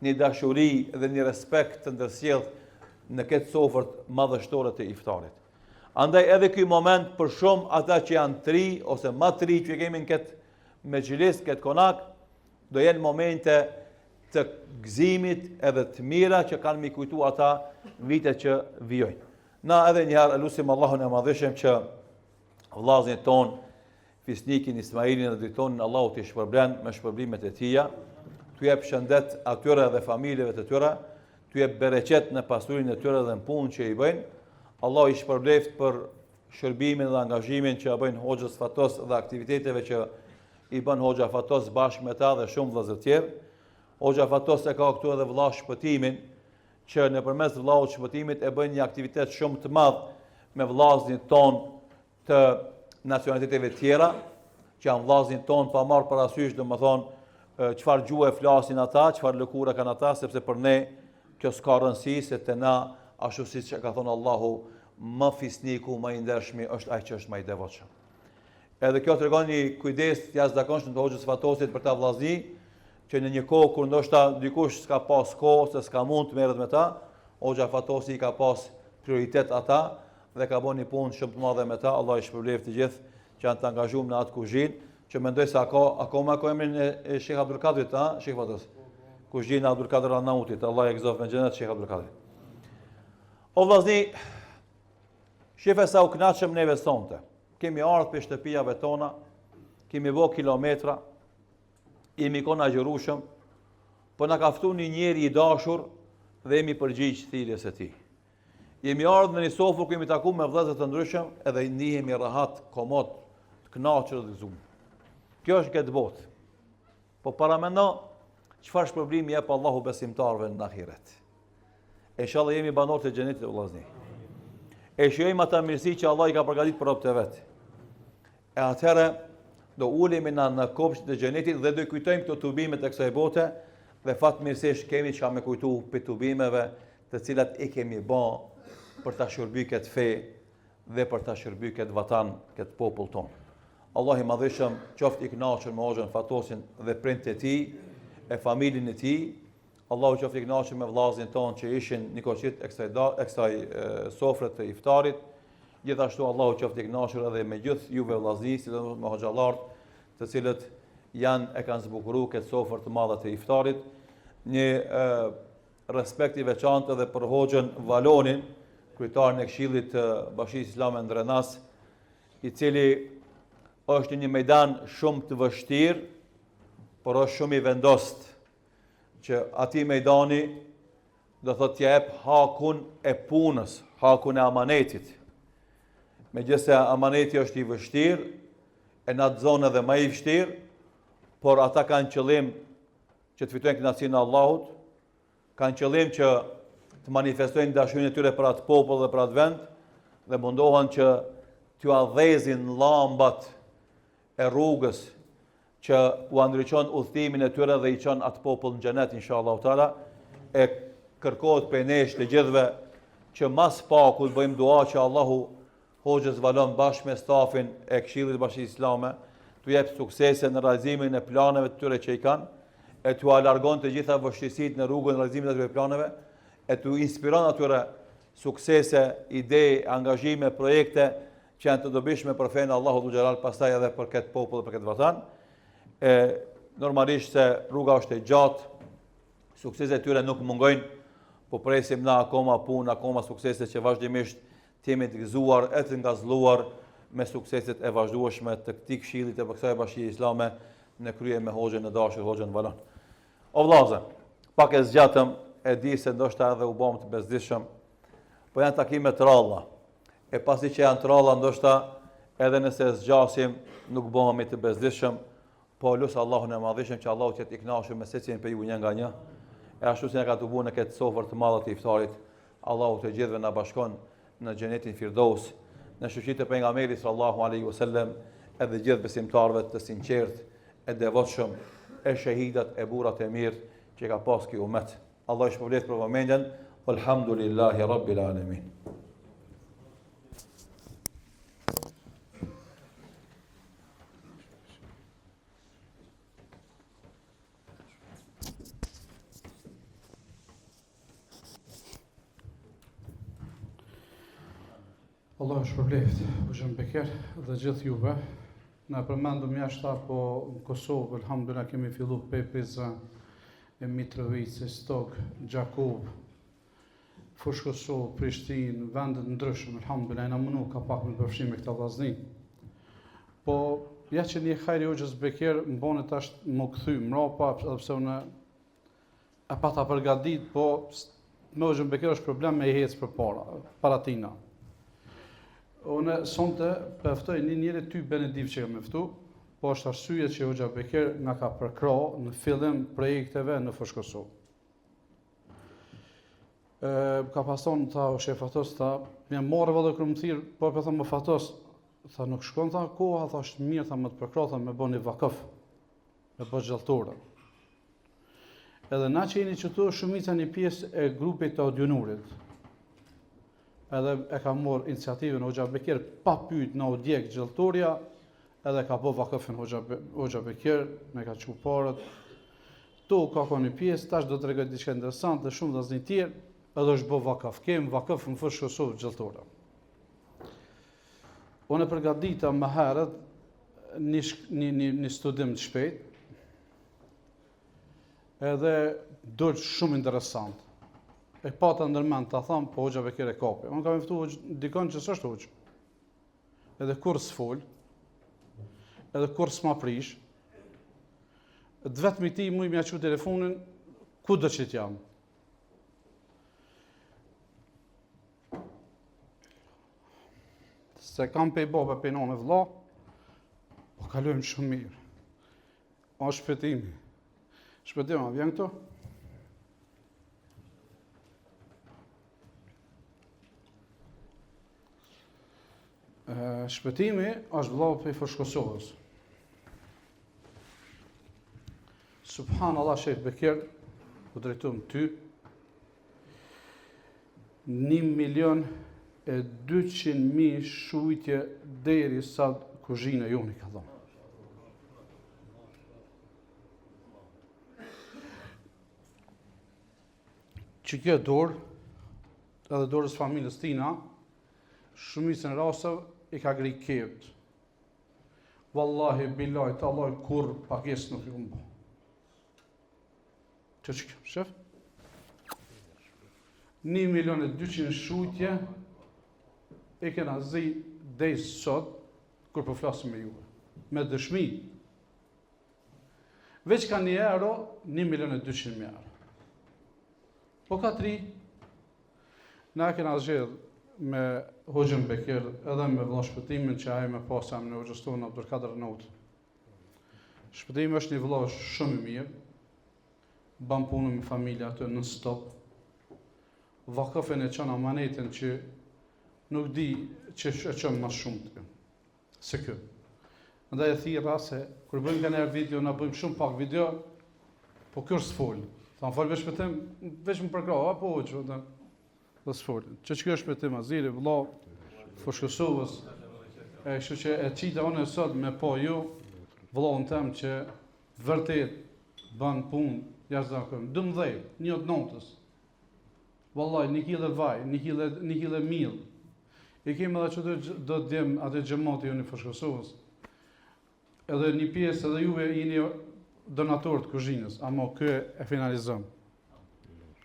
një dashuri dhe një respekt të ndërsjellë në këtë sofrt madhështore të iftarit. Andaj edhe ky moment për shumë ata që janë tri ose më tri që kemi në këtë mexhilis, këtë konak, do jenë momente të gëzimit edhe të mira që kanë mi kujtu ata vitet që vijojnë. Na edhe njëherë lusim Allahun e Madhëshëm që vllazën ton, fisnikin Ismailin dhe dritonin Allahu t'i shpërblen me shpërblimet e tija, t'u jep shëndet atyre dhe familjeve të tyre, t'u jep bereqet në pasurinë e tyre dhe në punë që i bëjnë. Allahu i shpërbleft për shërbimin dhe angazhimin që bëjnë hoxhës Fatos dhe aktiviteteve që i bën hoxha Fatos bashkë me ta dhe shumë vëllezër tjerë. Hoxha Fatos e ka këtu edhe vëlla shpëtimin, që nëpërmes vëllau shpëtimit e bën një aktivitet shumë të madh me vëllaznin ton të nacionaliteteve tjera, që janë vëllaznin ton pa marrë parasysh, domethënë çfarë gjuhë flasin ata, çfarë lëkura kanë ata, sepse për ne kjo s'ka rëndësi, se te na ashtu siç ka thonë Allahu, më fisniku, më i ndershmi është ai që është më i devotshëm. Edhe kjo tregon një kujdes të jashtëzakonshëm të hoxhës Fatosit për ta vëllazni, që në një kohë kur ndoshta dikush s'ka pas kohë, se s'ka mund të merret me ta, hoxha Fatosi i ka pas prioritet ata dhe ka bën një punë shumë të madhe me ta. Allah i shpërbleft të gjithë që janë të angazhuar në atë kuzhinë, që mendoj se akoma ka emrin e Sheikh Abdul Kadrit, Sheikh Fatos. Kuzhina Abdul Kadr Arnautit, Allah e gëzoft me xhenet Sheikh Abdul Kadri. O vllazni, shife sa u kënaqëm neve sonte. Kemi ardhur për shtëpijave tona, kemi bë kilometra, jemi kon agjërushëm, po na ka ftuar një njeri i dashur dhe jemi përgjigj thirrjes së tij. Jemi ardhur në një sofër ku jemi takuar me vëllezër të ndryshëm edhe ndihemi rahat, komod, të kënaqur dhe të gëzuar. Kjo është këtë botë. Po paramendo çfarë shpërblimi jep Allahu besimtarëve në ahiret. Inshallah jemi banorë të xhenetit o vllazni. E shijojmë ata mirësi që Allah i ka përgatitur për robët e vet. E atëherë do ulemi në kopshtin e xhenetit dhe do kujtojmë këto tubimet e kësaj bote dhe fatmirësisht kemi çka me kujtu për tubimeve të cilat i kemi bën për ta shërbyer këtë fe dhe për ta shërbyer këtë vatan, këtë popull ton. Allah i madhëshëm qoftë i kënaqur me hoxhën Fatosin dhe prindët e tij, e familjen e tij. Allahu qoftë i kënaqur me vllazin ton që ishin në koqit e kësaj sofre të iftarit. Gjithashtu Allahu qoftë i kënaqur edhe me gjithë juve vllazni, sidomos me hoxhallarët, të cilët e kanë zbukuruar këtë sofër të madhe të iftarit. Një respekt i veçantë edhe për hoxhën Valonin, kryetarin e Këshillit të Bashkisë Islame Ndrenas, i cili është një mejdan shumë të vështirë, por është shumë i vendost, që ati mejdani do thot t'ja jep hakun e punës, hakun e amanetit. Megjithëse amaneti është i vështirë, e në atë zonë edhe më i vështirë, por ata kanë qëllim që të fitojnë kënaqësinë e Allahut, kanë qëllim që të manifestojnë dashurinë e tyre për atë popull dhe për atë vend, dhe mundohen që t'ju adhezin llambat e rrugës që u ndriçon udhëtimin e tyre dhe i çon atë popull në xhenet inshallah taala. E kërkohet për nesh të gjithëve që mas paku të bëjmë dua që Allahu hoxhës Valon bashkë me stafin e Këshillit të Bashkisë Islame t'u jep suksese në realizimin e planeve të tyre që i kanë, e t'u alargon të gjitha vështirësitë në rrugën e realizimit të atyre planeve, e t'u inspiron atyre suksese, ide, angazhime, projekte që janë të dobishme për fenë Allahu Dhul Xhelal, pastaj edhe për këtë popull dhe për këtë vatan. Normalisht se rruga është e gjatë, suksese e tyre nuk mungojnë, po presim na akoma punë, akoma suksese që vazhdimisht të jemi të gëzuar e të ngazëlluar me sukseset e vazhdueshme të këtij këshilli të kësaj Bashkie Islame në krye me hoxhën e dashur, hoxhën Valon. O vllazë, pak e zgjatëm, e di se ndoshta edhe u bëm të bezdishëm, po janë takime të ralla. E pasi që janë të ralla, ndoshta edhe nëse zgjasim nuk bëhemi të bezdishëm, po lusë Allahun e madhishëm që Allahu të i kënaqur me secilin për ju një nga një. E ashtu si ne ka të bu në këtë sofër të madhe të iftarit, Allahu të gjithëve na bashkon në xhenetin Firdaus, në shoqitë e pejgamberit sallallahu alaihi wasallam, edhe gjithë besimtarëve të sinqertë, e devotshëm, e shahidat, e burrat e mirë që ka pas ky umet. Allah i shpërblet për vëmendjen. Alhamdulillahi rabbil alamin. Allah është shpërbleft, hoxhën Beker dhe gjithë juve. Na përmendëm jashta, po në Kosovë, alhamdulillah, kemi fillu pepis e Mitrovice, Stok, Gjakov, Fushë Kosovë, Prishtinë, vendet ndryshëm, alhamdulillah, na mundu ka pak me përfshim me këta vllazni. Po, ja që një hajri Hoxhës Bekir më bone tash më kthy mrapa, edhe pse unë e pata përgatit, po me Hoxhën Bekir është problem me i hecë para tina. Unë sonte pëftoj një njëri ty Benediv që kam eftu, po është arsye që Hoxha Bekir nga ka përkra në fillim projekteve në Fushë Kosovë. Ka pason tha o shef atos, tha, më morë vëllë kërë më thirë, po për thëmë më fatos, tha nuk shkon, tha, koha, tha, është mirë, tha, më të përkra, tha, me bo një vakëf, me bo gjalltore. Edhe na që jeni qëtu shumica një pjesë e grupit të audionurit, edhe e ka morë iniciativën Hoxha Bekir, pa pyet në audjek gjalltoria, edhe ka bo vakëfin Hoxha Bekir, me ka qu parët, tu ka ko një pjesë, tash do të regoj diçka interesante, shumë dhe zni tjerë, edhe është bo vakaf. Kemë vakaf në Fushë Kosovë gjalltore. Unë e përgatita më herët një studim të shpejt, edhe dojtë shumë interesant. E pata ndërmend të thamë, po Hoxha Bekir e kapi. Unë kam eftu dikon që s'është Hoxha. Edhe kur s'fol, edhe kur s'ma prish, të vetëm i ti mu i mja që telefonin, ku do që t'jam. Se kam pe i baba pe nane vlla, po kalojmë shumë mirë. O shpëtimi. Shpëtimi, a vjen këto? Shpëtimi është vllau pe Fushë Kosovës. Subhanallah, Shef Bekir, u drejtum ty, 1.200.000 shujtje deri sa kuzhina joni ka dhënë. Që kjo dorë, edhe dorës familjes tina, shumicën rasteve i ka gri kept. Wallahi, billahi, tallahi, kur pakes nuk i kumbo. Që kjo, shef? 1.200.000 shujtje e kena zi dhej sot, kur po flasim me juve, me dëshmi. Veç ka 1 euro, 1.200.000 euro. Po ka 3, na kena zgjedh me Hoxhën Bekir, edhe me vëlla Shpëtimin, që aje me pasam në Hoxhëstonë Abdulkader Naut. Shpëtimi është një vëlla shumë i mirë, ban punën me familja atë në stop, vakëfën e qënë amanetin që nuk di që e qëmë mas shumë të se kjo. Ndaj e thira se, kër bëjmë ka njerë video, na bëjmë shumë pak video, po kjo është s'folë. Tha më falë veç shpëtim, veç më përkra, po që dhe s'folë. Që kjo është shpëtim, aziri, vëlla, Fushë Kosovës, e kështu që e qita unë e sot me po ju, vëlla unë tem që vërtet ban punë, jashtë zakëm, 12, 1 notës. Vallaj, 1 kile vaj, 1 kile mil. I kemi edhe që do të djem atë gjemati unë i Fushë Kosovës. Edhe një pjesë edhe juve jeni donator të kuzhinës, ama kë e finalizëm.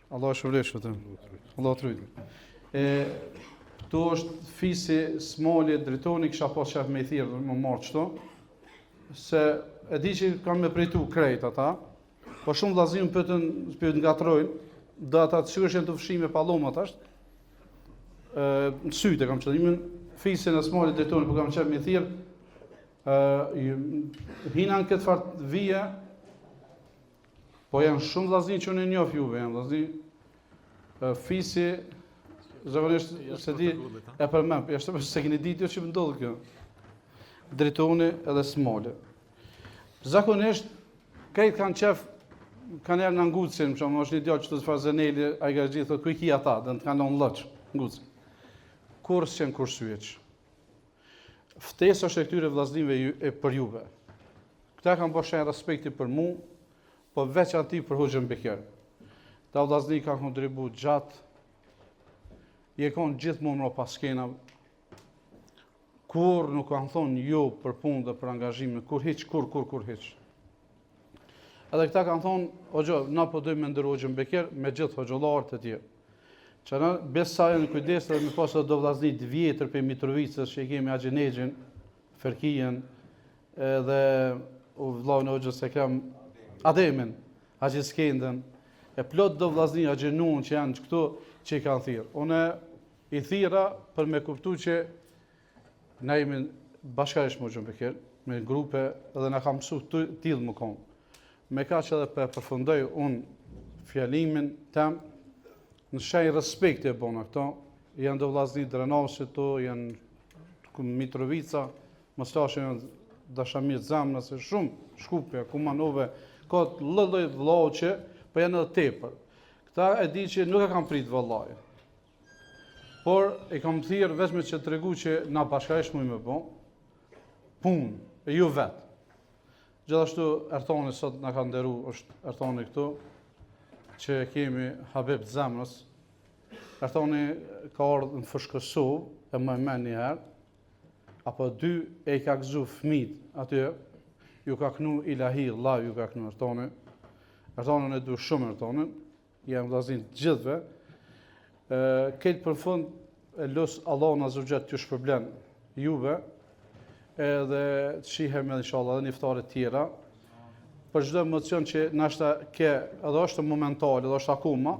Allah e shëvlesh vetëm. Allah të rujtë. Tu është fisi smali, dritoni, kisha pas shef me i thirë më marë qëto, se e di që kam me prejtu krejt ata, po shumë vlazim për nga trojnë, dhe ata të sigurisht janë të fshime palomat ashtë, në syte kam qëllimin, fisin e smali, dritoni, po kam qef me i thirë, hina në këtë fartë vija, po janë shumë vlazin që unë e njof juve, janë vlazin, fisi, zakonisht se di e përmem, jashtë se keni ditë jo që më ndodhë kjo. Dritoni edhe smale. Zakonisht, kajtë kanë qef, kanë erë në ngucin, më është një djallë që të të fazeneli, a i ka gjithë, thot, kuj ki ata, dhe në të kanë në lëqë, ngucin. Kurs që në kursujeq. Ftesë është e këtyre vlaznive për juve. Këta kanë bërë shenë respekti për mu, po veç ati për Hoxhën Bekir. Ta vlazni kanë kontribu gjatë, i e konë gjithmonë më pas skena, kur nuk kanë thonë jo për punë dhe për angazhime, kur hiq. Edhe këta kanë thonë, hoxha, na po dojmë me ndërru Hoxhën Bekir me gjithë hoxhallarët e tjerë. Që në besajën kujdes dhe me pasë do vllaznit vjetër për Mitrovicës që i kemi Agjenexhin, Ferkijen dhe vllahun e Hoxhës Ekrem Ademin, Haxhi Skendën, e plot do vllazni Agjenun që janë këtu që i kanë thirrë. Unë i thira për me kuptu që na jemi bashkërisht me Hoxhën Bekir, me grupe edhe na ka mësu tillë më konë. Me ka që edhe përfundoj unë fjalimin tem, në shenjë respekti e bona këto, janë do vllazni Drenovësit tu, janë Mitrovica, Mostashe janë dashamir Zemrës, shumë shkupja, Kumanove, ka lloj vllau që po janë edhe tepër. Këta e di që nuk e kam prit vallaj. Por e kam thirr vetëm që t'tregu që na bashkërisht mund me bë punë, e ju vetë. Gjithashtu Ertoni sot na ka nderu, është Ertoni këtu, që kemi Habib Zemrës. Ertoni ka ardhur në Fushkësov, e më men një herë, apo 2 e i ka gëzu fëmijët aty, ju ka knu ilahi, Allah ju ka knu Ertoni. Ertonin e du shumë Ertonin, jam vllaznin të gjithëve. Këtë për fund, e lusë Allah në azurgjet t'ju shpërblen juve, edhe të shihem edhe inshallah edhe një iftare tjera, për çdo emocion që nashta ke, edhe është momental, edhe është akoma,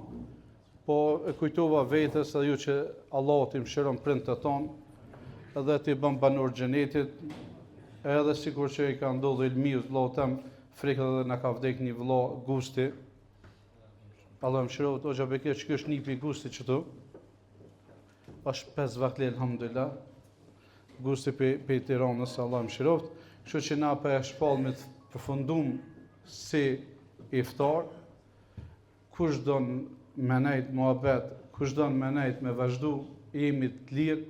po e kujtova vetes edhe ju që Allah t'i mëshiron prindët tonë, edhe t'i bën banor xhenetit, edhe sikur që i ka ndodhur Ilmiut, vllau tem, frikët edhe na ka vdek një vllau Gusti. Allah mëshirohet, Hoxha Bekir, që kjo është nipi Gusti qëtu, është 5 vakle, alhamdulillah, Gusti pe Tiranës, Allah mëshiroft, kështu që na për e shpallmit përfundum si iftar, kush don me nejt muhabet, kush don me nejt me vazhdu, jemi të lirë,